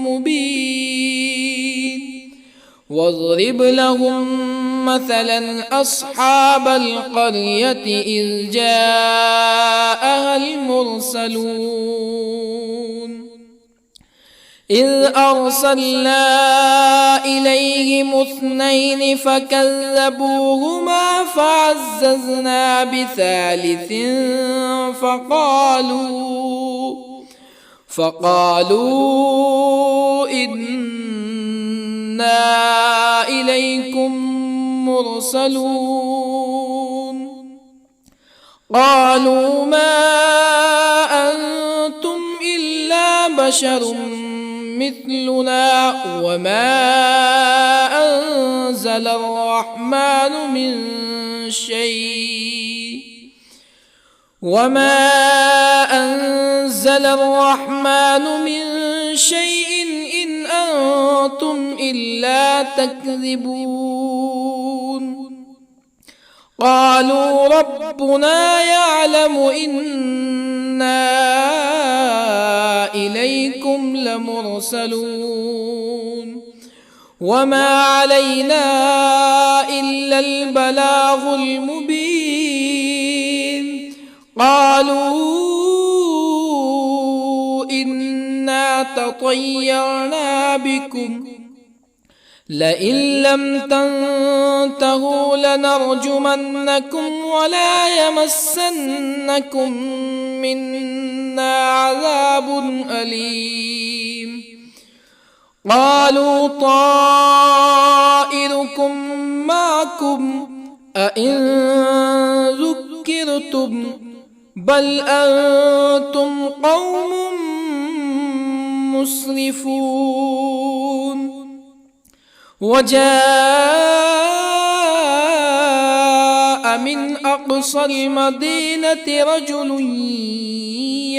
مبين واضرب لهم مثلا أصحاب القرية إذ جاءها المرسلون إذ أرسلنا إليهم اثنين فكذبوهما فعززنا بثالث فقالوا إنا إليكم مرسلون قالوا ما أنتم إلا بشر مثلنا وما أنزل الرحمن من شيء إن أنتم إلا تكذبون قالوا ربنا يعلم إنا إليكم لمرسلون وما علينا إلا البلاغ المبين قالوا إنا تطيرنا بكم لئن لم تنتهوا لنرجمنكم ولا يمسنكم منا عذاب أليم. قالوا طائركم معكم أئن ذكرتم بل أنتم قوم مسرفون. وجاء من أقصى المدينة رجل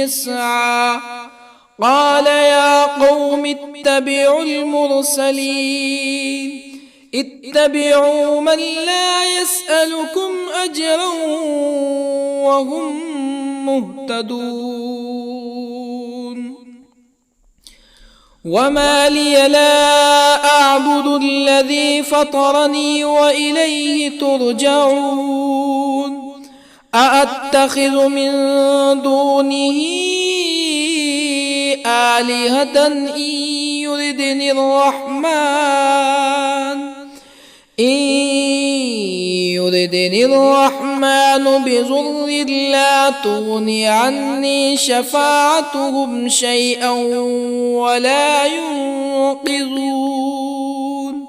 يسعى قال يا قوم اتبعوا المرسلين اتبعوا من لا يسألكم أجرا وهم مهتدون. وما لي لا أعبد الذي فطرني وإليه ترجعون. أأتخذ من دونه آلهة إن يردني الرحمن بضر لا تغني عني شفاعتهم شيئا ولا ينقذون.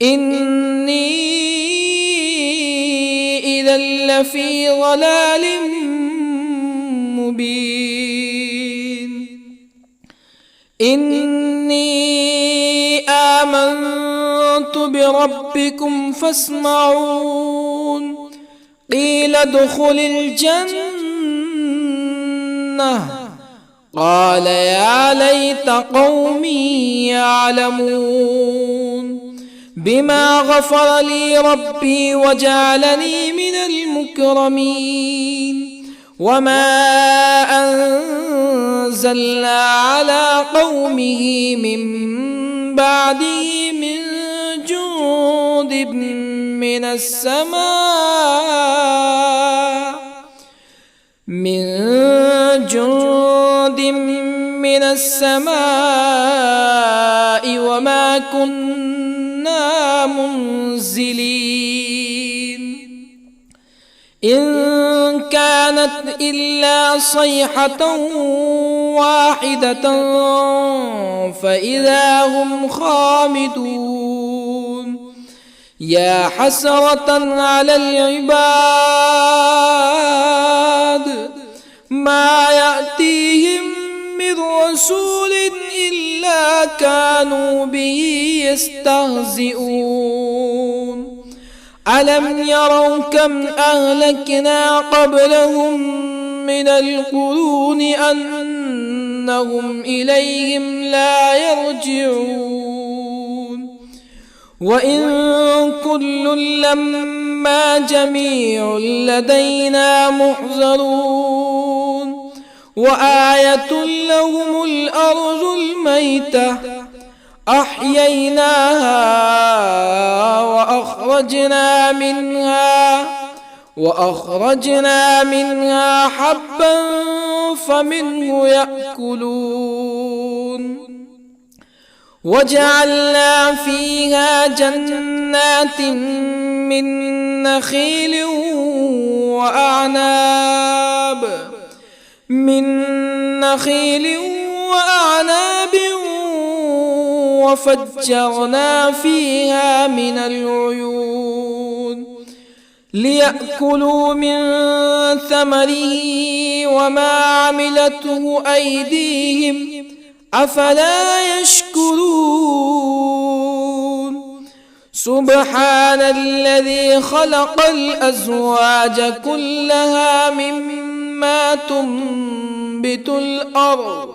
إني إذا لفي ضلال مبين. إني آمنت بربكم فاسمعون. قيل ادخل الجنة قال يا ليت قومي يعلمون. بما غفر لي ربي وجعلني من المكرمين. وما أنزلنا على قومه من بعده من جند من السماء وما كنا منزلين. إن كانت إلا صيحة واحدة فإذا هم خامدون. يا حسرة على العباد ما يأتيهم من رسول إلا كانوا به يستهزئون. ألم يروا كم أهلكنا قبلهم من القرون أنهم إليهم لا يرجعون. وإن كل لما جميع لدينا محضرون. وآية لهم الأرض الميتة أحييناها وأخرجنا منها حبا فمنه يأكلون. وجعلنا فيها جنات من نخيل وأعناب وفجرنا فيها من العيون ليأكلوا من ثمره وما عملته أيديهم أفلا يشكرون. سبحان الذي خلق الأزواج كلها مما تنبت الأرض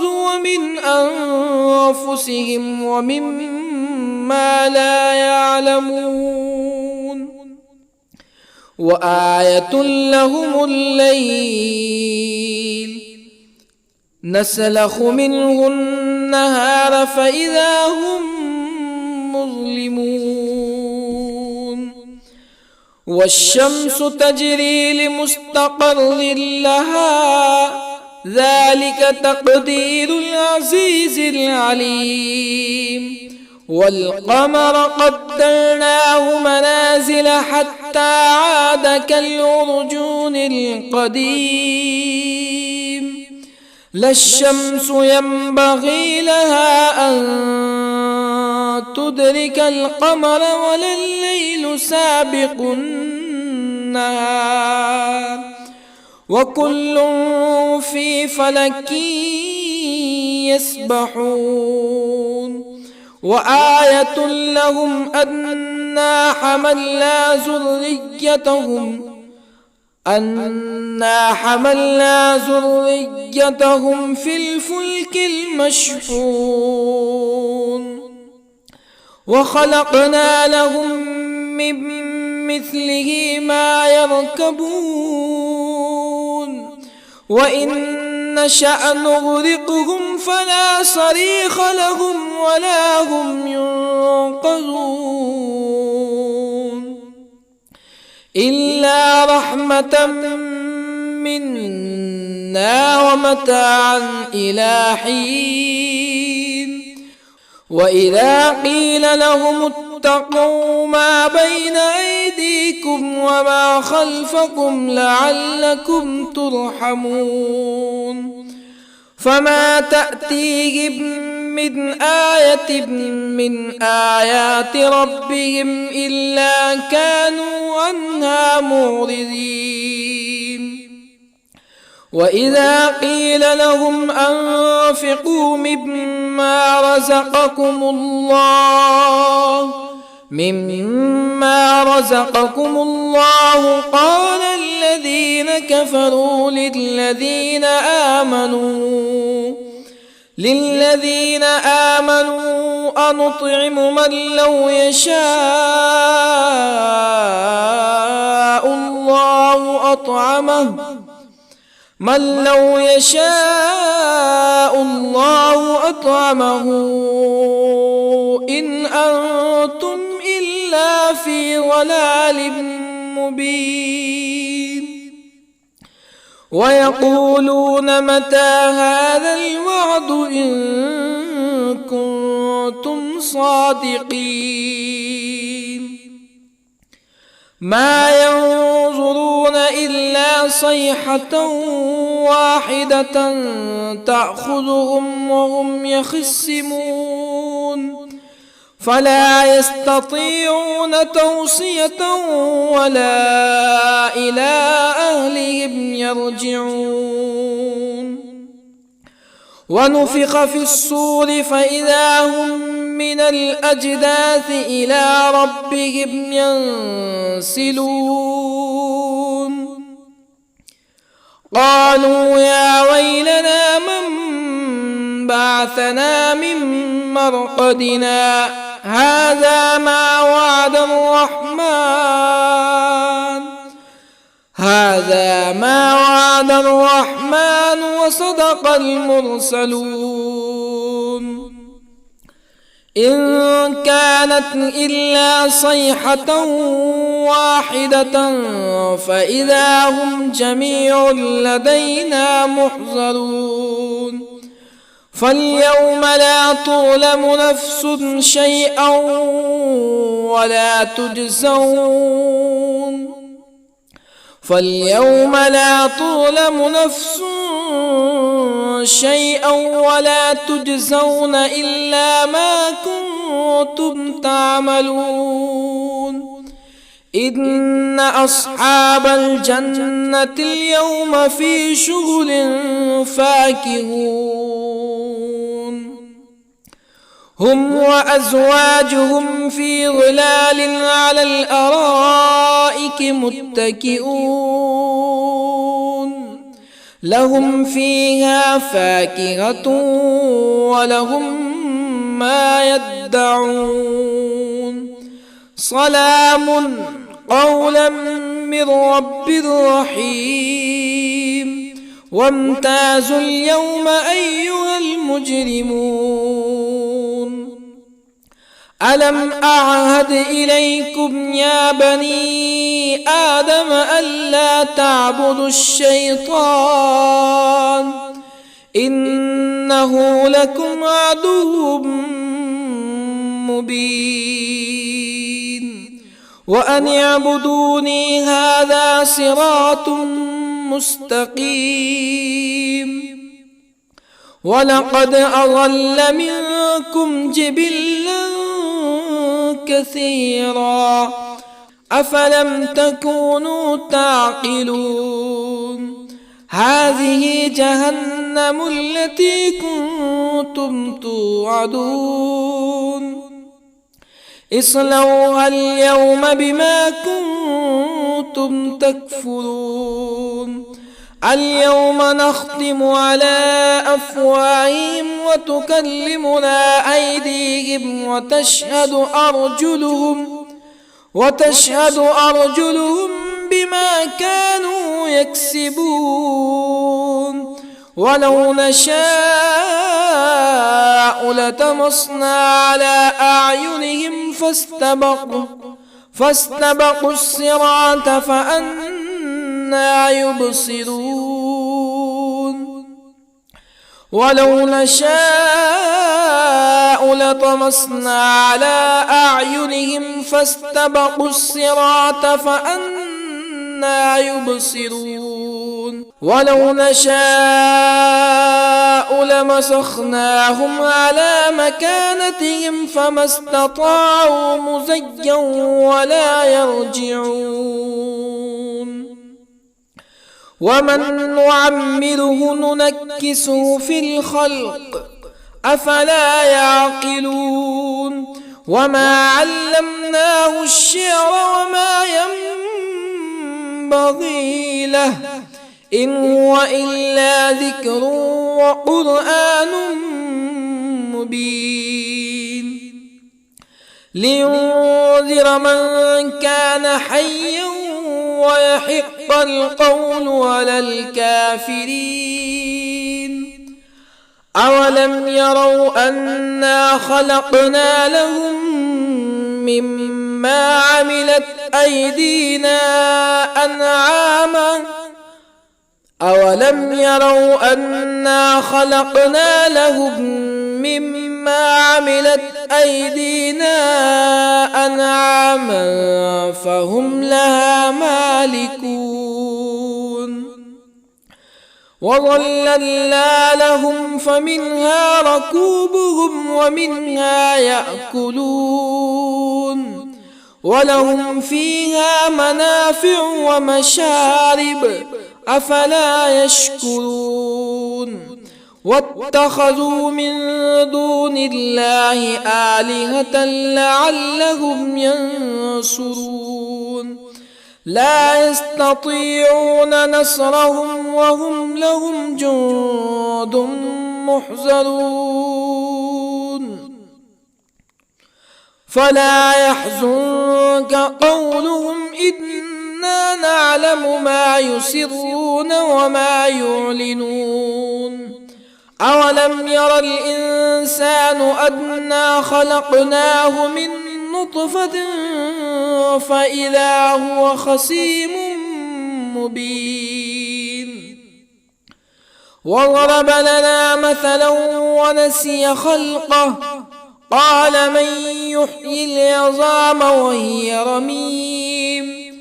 ومن أنفسهم ومما لا يعلمون. وآية لهم الليل نسلخ منه النهار فإذا هم مظلمون. والشمس تجري لمستقر لها ذلك تقدير العزيز العليم. والقمر قدرناه منازل حتى عاد كالعرجون القديم. لا الشمس ينبغي لها أن تدرك القمر ولا الليل سابق النهار وكل في فلك يسبحون. وآية لهم أنا حملنا ذريتهم في الفلك المشحون وخلقنا لهم من مثله ما يركبون وإن نشأ نغرقهم فلا صريخ لهم ولا هم ينقذون إلا رحمة منا ومتاعا إلى حين. وإذا قيل لهم اتقوا ما بين أيديكم وما خلفكم لعلكم ترحمون فما تأتيهم من آية من آيات ربهم إلا كانوا عنها معرضين. وإذا قيل لهم أنفقوا مما رزقكم الله قال الذين كفروا للذين آمنوا أنطعم من لو يشاء الله أطعمه إن أنتم إلا في ضلال مبين. ويقولون متى هذا الوعد إن كنتم صادقين ما ينظرون إلا صيحة واحدة تأخذهم وهم يخصمون فلا يستطيعون توصية ولا إلى أهلهم يرجعون. ونفخ في الصور فإذا هم من الأجداث إلى ربهم ينسلون قالوا يا ويلنا من بعثنا من مرقدنا هذا ما وعد الرحمن وصدق المرسلون إن كانت إلا صيحة واحدة فإذا هم جميع لدينا محضرون فاليوم لا تظلم نفس شيئا ولا تجزون إلا ما كنتم تعملون إن أصحاب الجنة اليوم في شغل فاكهون هم وأزواجهم في ظلال على الأرائك متكئون لهم فيها فاكهة ولهم ما يدعون سلام قولا من رب رحيم وامتازوا اليوم أيها المجرمون ألم أعهد إليكم يا بني آدم ألا تعبدوا الشيطان إنه لكم عدو مبين وأن اعبدوني هذا صراط مستقيم ولقد أضل منكم جبلا كثيرا أفلم تكونوا تعقلون هذه جهنم التي كنتم توعدون اصلوها اليوم بما كنتم تكفرون اليوم نختم على أفواههم وتكلمنا أيديهم وتشهد أرجلهم بما كانوا يكسبون ولو نشاء لطمسنا على أعينهم فاستبقوا الصراط فأنى يبصرون ولو نشاء لطمسنا على أعينهم فاستبقوا الصراط فأنى يبصرون ولو نشاء لمسخناهم على مكانتهم فما استطاعوا مزيا ولا يرجعون ومن نعمره ننكسه في الخلق أفلا يعقلون وما علمناه الشعر وما ينبغي له إن هو إلا ذكر وقرآن مبين لينذر من كان حيا ويحق القول على الكافرين أولم يروا أنا خلقنا لهم مما عملت أيدينا أنعاما أولم يروا أنا خلقنا لهم مما عملت أيدينا أنعاما فهم لها مالكون وظللنا لهم فمنها ركوبهم ومنها يأكلون ولهم فيها منافع ومشارب أفلا يشكرون واتخذوا من دون الله آلهة لعلهم ينصرون لا يستطيعون نصرهم وهم لهم جند محضرون فلا يحزنك قولهم إنا نعلم ما يسرون وما يعلنون أولم ير الإنسان أنا خلقناه من نطفة فإذا هو خصيم مبين وضرب لنا مثلا ونسي خلقه قال من يحيي العظام وهي رميم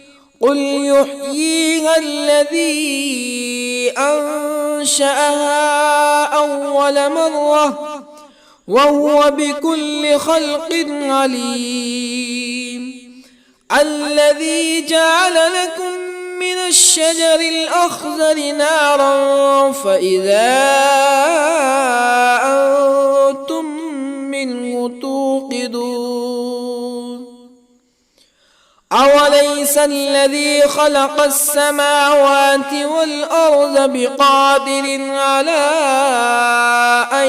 قل يحييها الذي أنشأها أول مرة وهو بكل خلق عليم الذي جعل لكم من الشجر الأخضر نارا فإذا أنتم منه توقدون أوليس الذي خلق السماوات والأرض بقادر على أن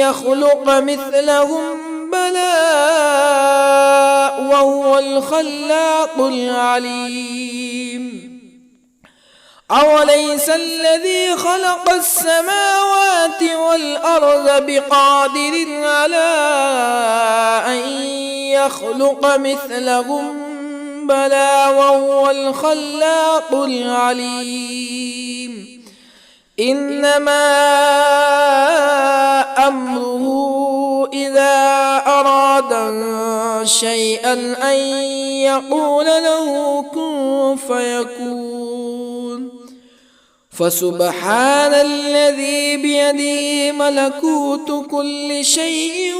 يخلق مثلهم بلى وهو الخلاق العليم أوليس الذي خلق السماوات والأرض بقادر على أن يخلق مثلهم بلى وهو الخلاق العليم إنما أمره إذا أراد شيئا أن يقول له كن فيكون فسبحان الذي بيده ملكوت كل شيء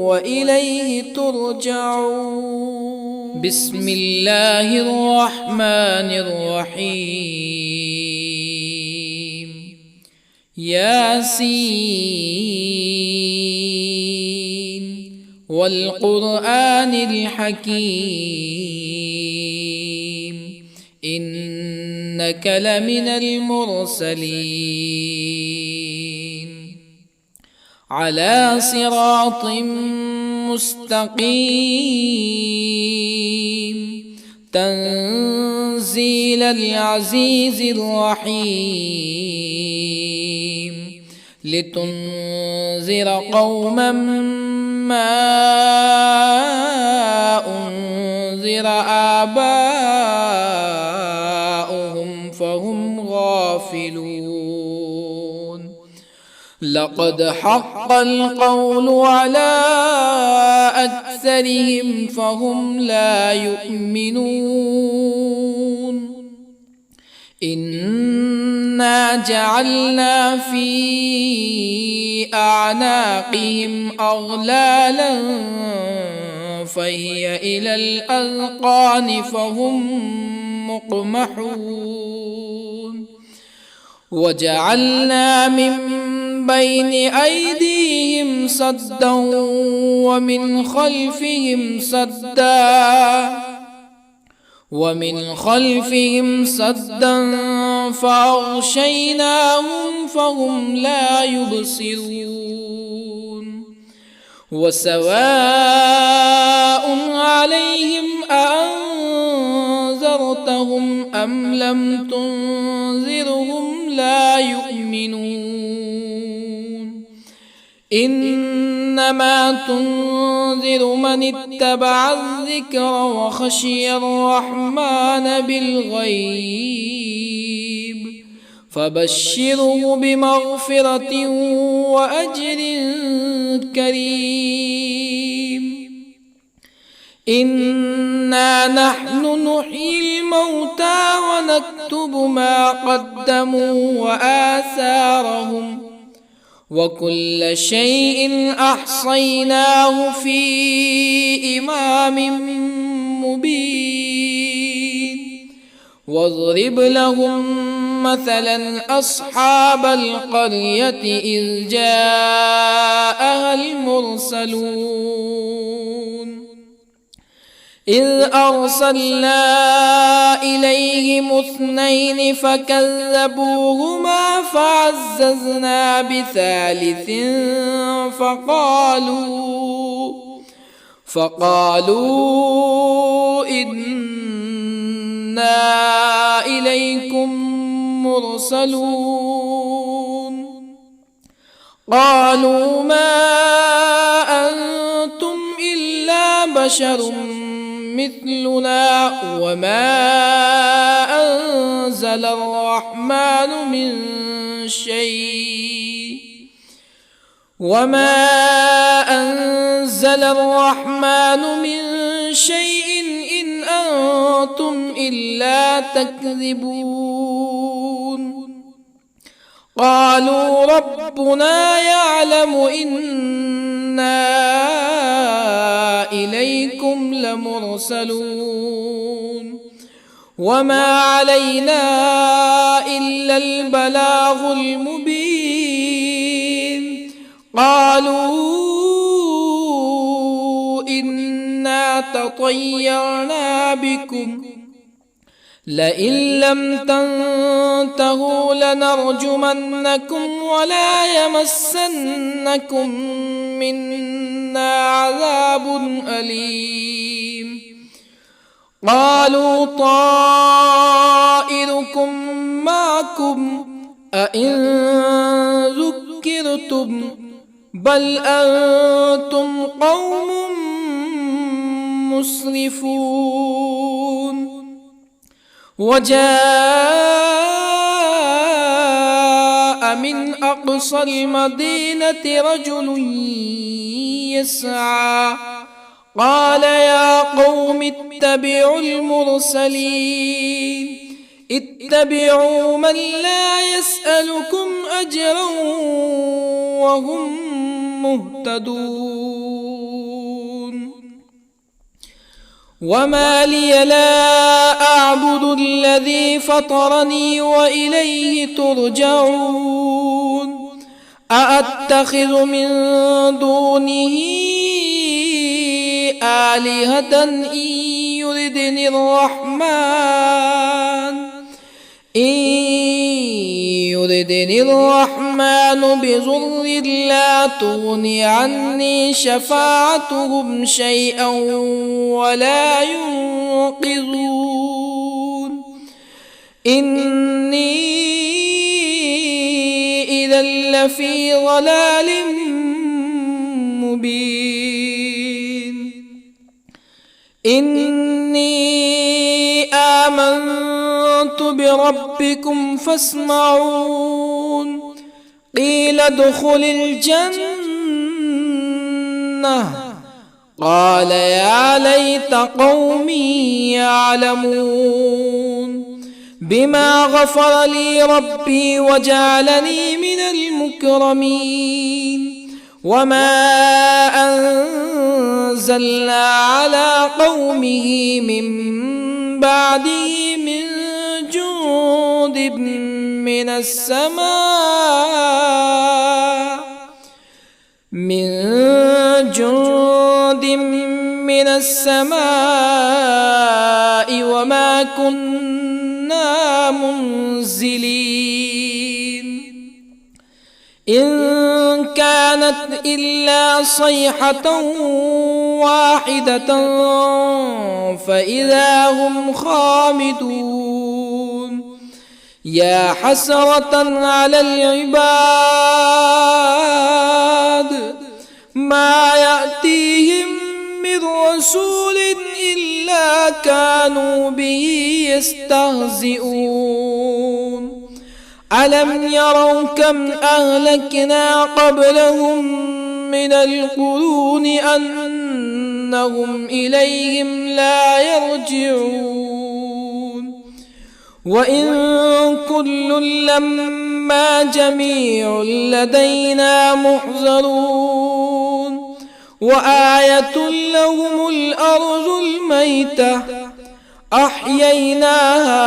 وإليه ترجعون. بسم الله الرحمن الرحيم. ياسين والقرآن الحكيم إنك لمن المرسلين على صراط مستقيم تنزيل العزيز الرحيم لتنذر قوما ما أنذر آباؤهم فهم غافلون لقد حق القول على أكثرهم فهم لا يؤمنون إنا جعلنا في أعناقهم أغلالا فهي إلى الأذقان فهم مقمحون وجعلنا من بين أيديهم سدا ومن خلفهم سدا فأغشيناهم فهم لا يبصرون وسواء عليهم أأنذرتهم أم لم تنذرهم لا يؤمنون إنما تنذر من اتبع الذكر وخشي الرحمن بالغيب فبشره بمغفرة وأجر كريم إنا نحن نحيي الموتى ونكتب ما قدموا وآثارهم وكل شيء أحصيناه في إمام مبين واضرب لهم مثلا أصحاب القرية إذ جاءها المرسلون إذ أرسلنا إليهم اثنين فكذبوهما فعززنا بثالث فقالوا إنا إليكم مرسلون قالوا ما أنتم إلا بشر مثلنا وما أنزل الرحمن من شيء إن أنتم إلا تكذبون قالوا ربنا يعلم إنا إليكم لمرسلون وما علينا إلا البلاغ المبين قالوا إنا تطيرنا بكم لئن لم تنتهوا لنرجمنكم ولا يمسنكم منا عذاب أليم قالوا طائركم أئن ذكرتم بل أنتم قوم مسرفون. وجاء من أقصى المدينة رجل يسعى قال يا قوم اتبعوا المرسلين اتبعوا من لا يسألكم أجرا وهم مهتدون. وما لي لا أعبد الذي فطرني وإليه ترجعون. أأتخذ من دونه آلهة إن يردني الرحمن بضر لا تغني عني شفاعتهم شيئا ولا ينقذون. إني إذا لفي ضلال مبين. إني آمنت بربكم فاسمعون. قيل ادخل الجنة قال يا ليت قومي يعلمون. بما غفر لي ربي وجعلني من المكرمين. وما أنزلنا على قومه من بعده من جند من السماء وما كنا منزلين. إن كانت إلا صيحة واحدة فإذا هم خامدون. يا حسرة على العباد ما يأتيهم من رسول إلا كانوا به يستهزئون. ألم يروا كم أهلكنا قبلهم من القرون أنهم إليهم لا يرجعون. وإن كل لما جميع لدينا محضرون. وآية لهم الأرض الميتة أحييناها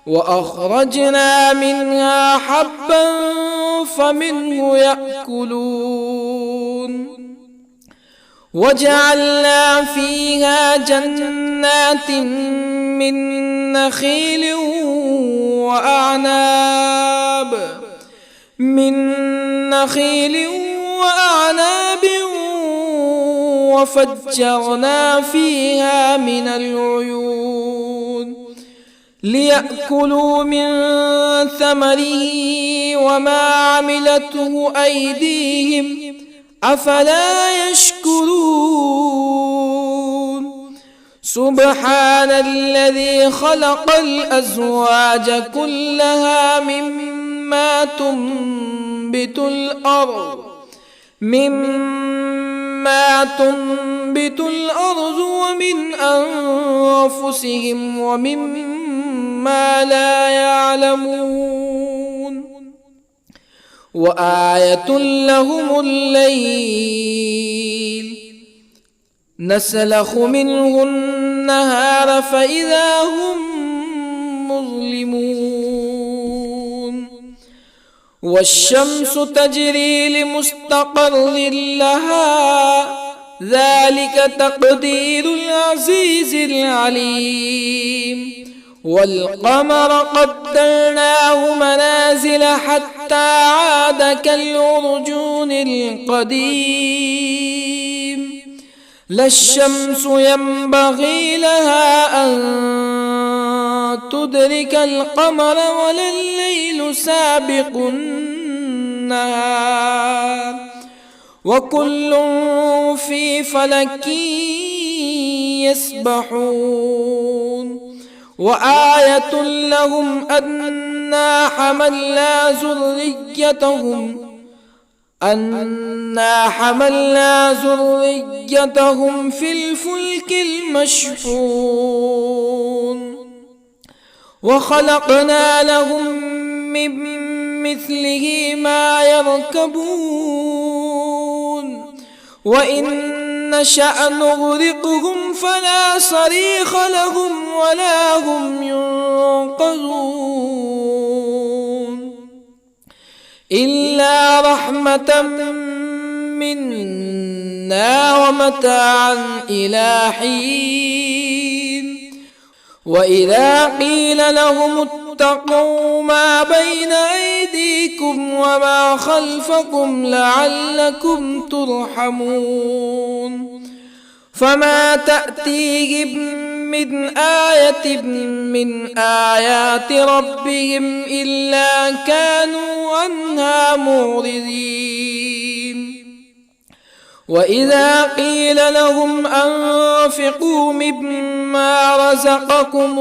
وأخرجنا منها حبا فمنه يأكلون. وجعلنا فيها جنات من نخيل وأعناب وفجرنا فيها من العيون ليأكلوا من ثمره وما عملته أيديهم أفلا يشكرون. سبحان الذي خلق الأزواج كلها مما تنبت الأرض ومن أنفسهم ومما لا يعلمون. وآية لهم الليل نسلخ منه النهار فإذا هم مظلمون. والشمس تجري لمستقر لها ذلك تقدير العزيز العليم. والقمر قدرناه منازل حتى عاد كالعرجون القديم. لا الشمس ينبغي لها أن تدرك القمر ولا الليل سابق النهار وكل في فلك يسبحون وآية لهم أنا حملنا ذريتهم في الفلك المشحون وخلقنا لهم من مثله ما يركبون وإن نشأ نغرقهم فلا صريخ لهم ولا هم ينقذون إلا رحمة منا ومتاعا إلى حين وإذا قيل لهم اتقوا ما بين أيديكم وما خلفكم لعلكم ترحمون فما تأتيهم من آية من آيات ربهم إلا كانوا عنها معرضين وإذا قيل لهم أنفقوا مما رزقكم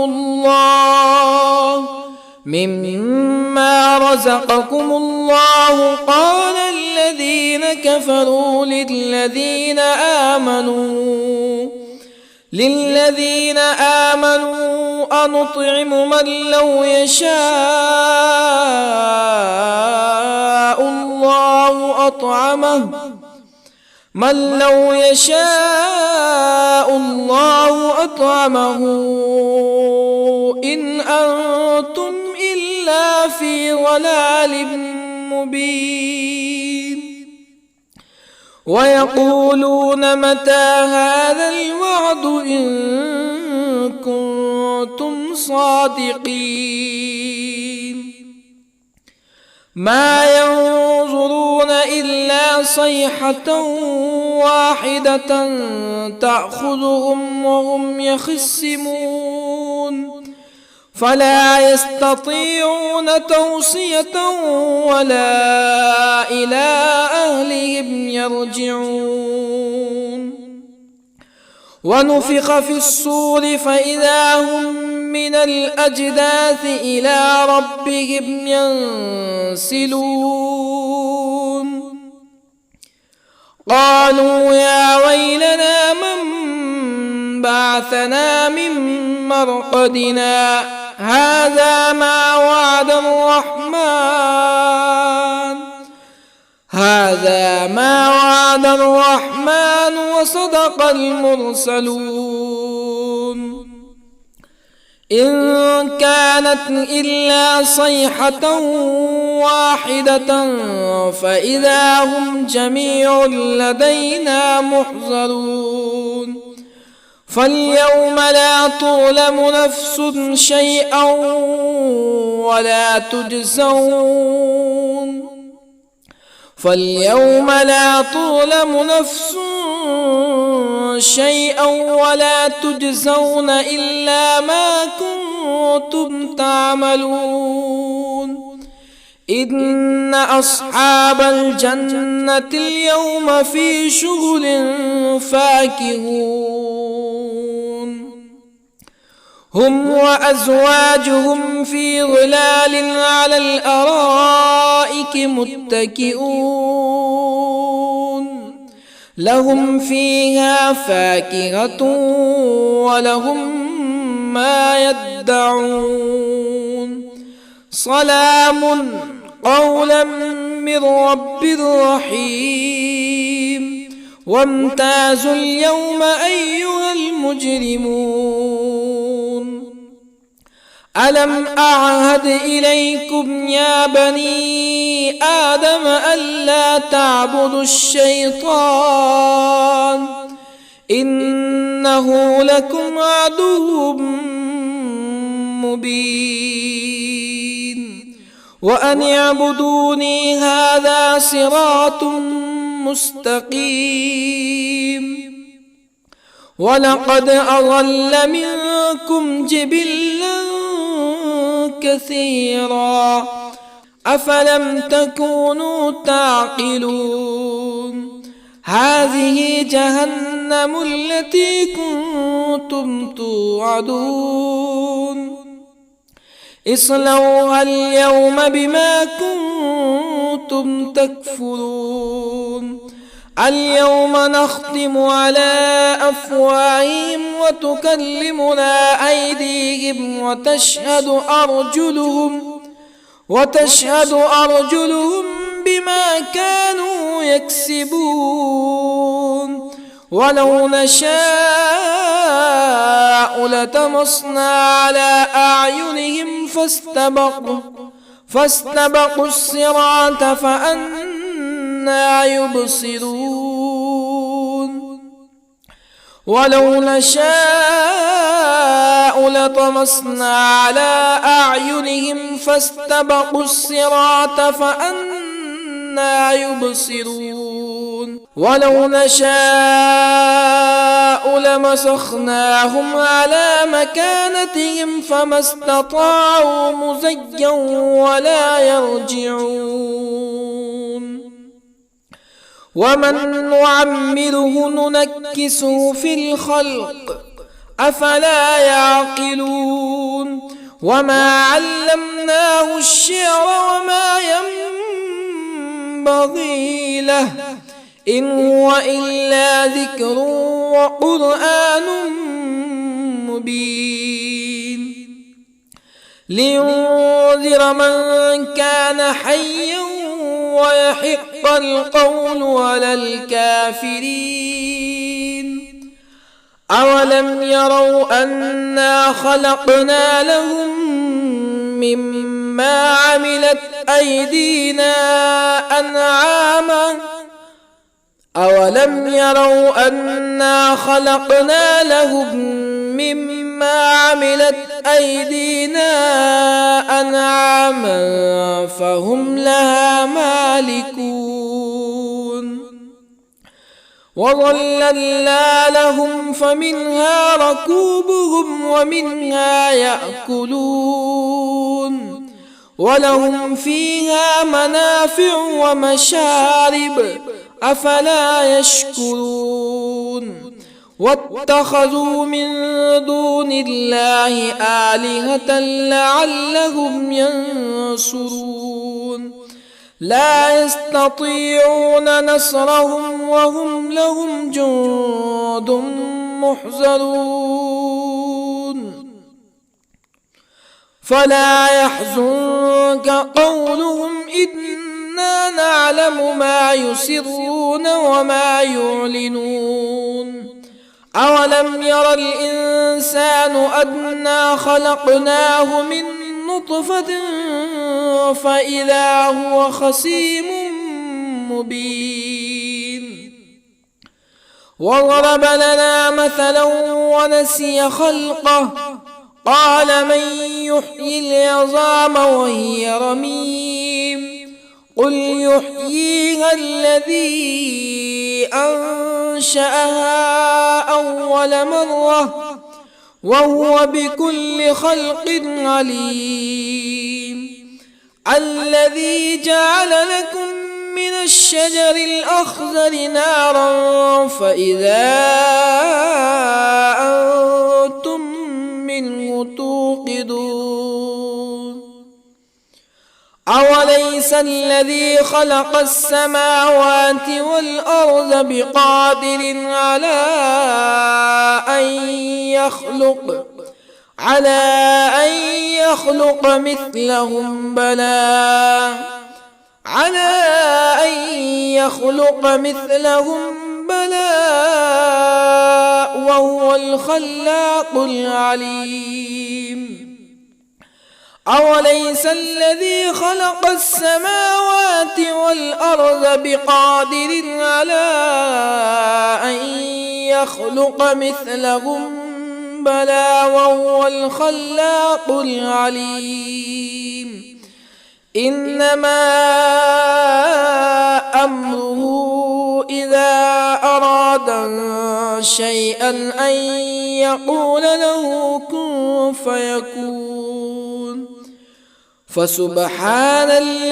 الله قال الذين كفروا للذين آمنوا أنطعم من لو يشاء الله أطعمه إن أنتم إلا في ضلال مبين ويقولون متى هذا الوعد إن كنتم صادقين ما ينظرون إلا صيحة واحدة تأخذهم وهم يخصمون فلا يستطيعون توصية ولا إلى أهلهم يرجعون ونفخ في الصور فإذا هم من الأجداث إلى ربهم ينسلون قالوا يا ويلنا من بعثنا من مرقدنا هذا ما وعد الرحمن وصدق المرسلون إن كانت إلا صيحة واحدة فإذا هم جميع لدينا محضرون فاليوم لا تظلم نفس شيئا ولا تجزون إلا ما كنتم تعملون إن أصحاب الجنة اليوم في شغل فاكهون هم وأزواجهم في ظلال على الأرائك متكئون لهم فيها فاكهة ولهم ما يدعون سلام قولا من رب رحيم وامتازوا اليوم أيها المجرمون ألم أعهد إليكم يا بني آدم ألا تعبدوا الشيطان إنه لكم عدو مبين وأن اعبدوني هذا صراط مستقيم ولقد أضل منكم جبلا كثيرا أفلم تكونوا تعقلون هذه جهنم التي كنتم توعدون اصلوها اليوم بما كنتم تكفرون اليوم نختم على أفواههم وتكلمنا أيديهم وتشهد أرجلهم بما كانوا يكسبون ولو نشاء لطمسنا على أعينهم فاستبقوا الصراط فأنى يبصرون ولو نشاء لطمسنا على أعينهم فاستبقوا الصراط فأنى يبصرون ولو نشاء لمسخناهم على مكانتهم فما استطاعوا مزيا ولا يرجعون ومن نعمره ننكسه في الخلق أفلا يعقلون وما علمناه الشعر وما ينبغي له إن هو إلا ذكر وقرآن مبين لينذر من كان حيا ويحق القول على الكافرين أولم يروا أنا خلقنا لهم مما عملت أيدينا أنعاما أولم يروا أنا خلقنا لهم مما عملت أيدينا أنعاما فهم لها مالكون وظللنا لهم فمنها ركوبهم ومنها يأكلون ولهم فيها منافع ومشارب أفلا يشكرون واتخذوا من دون الله آلهة لعلهم ينصرون لا يستطيعون نصرهم وهم لهم جند محضرون فلا يحزنك قولهم إنا نعلم ما يسرون وما يعلنون أولم ير الإنسان أنا خلقناه من نطفة فإذا هو خصيم مبين وضرب لنا مثلا ونسي خلقه قال من يحيي العظام وهي رميم قل يحييها الذي أنشأها أول مرة وهو بكل خلق عليم الذي جعل لكم من الشجر الأخضر نارا فإذا أنتم منه توقدون أوليس الذي خلق السماوات والأرض بقادر على أن يخلق مثلهم بلى وهو الخلاق العليم أوليس الذي خلق السماوات والأرض بقادر على أن يخلق مثلهم بلى وهو الخلاق العليم إنما أمره إذا أراد شيئا أن يقول له كن فيكون فسبحان الذي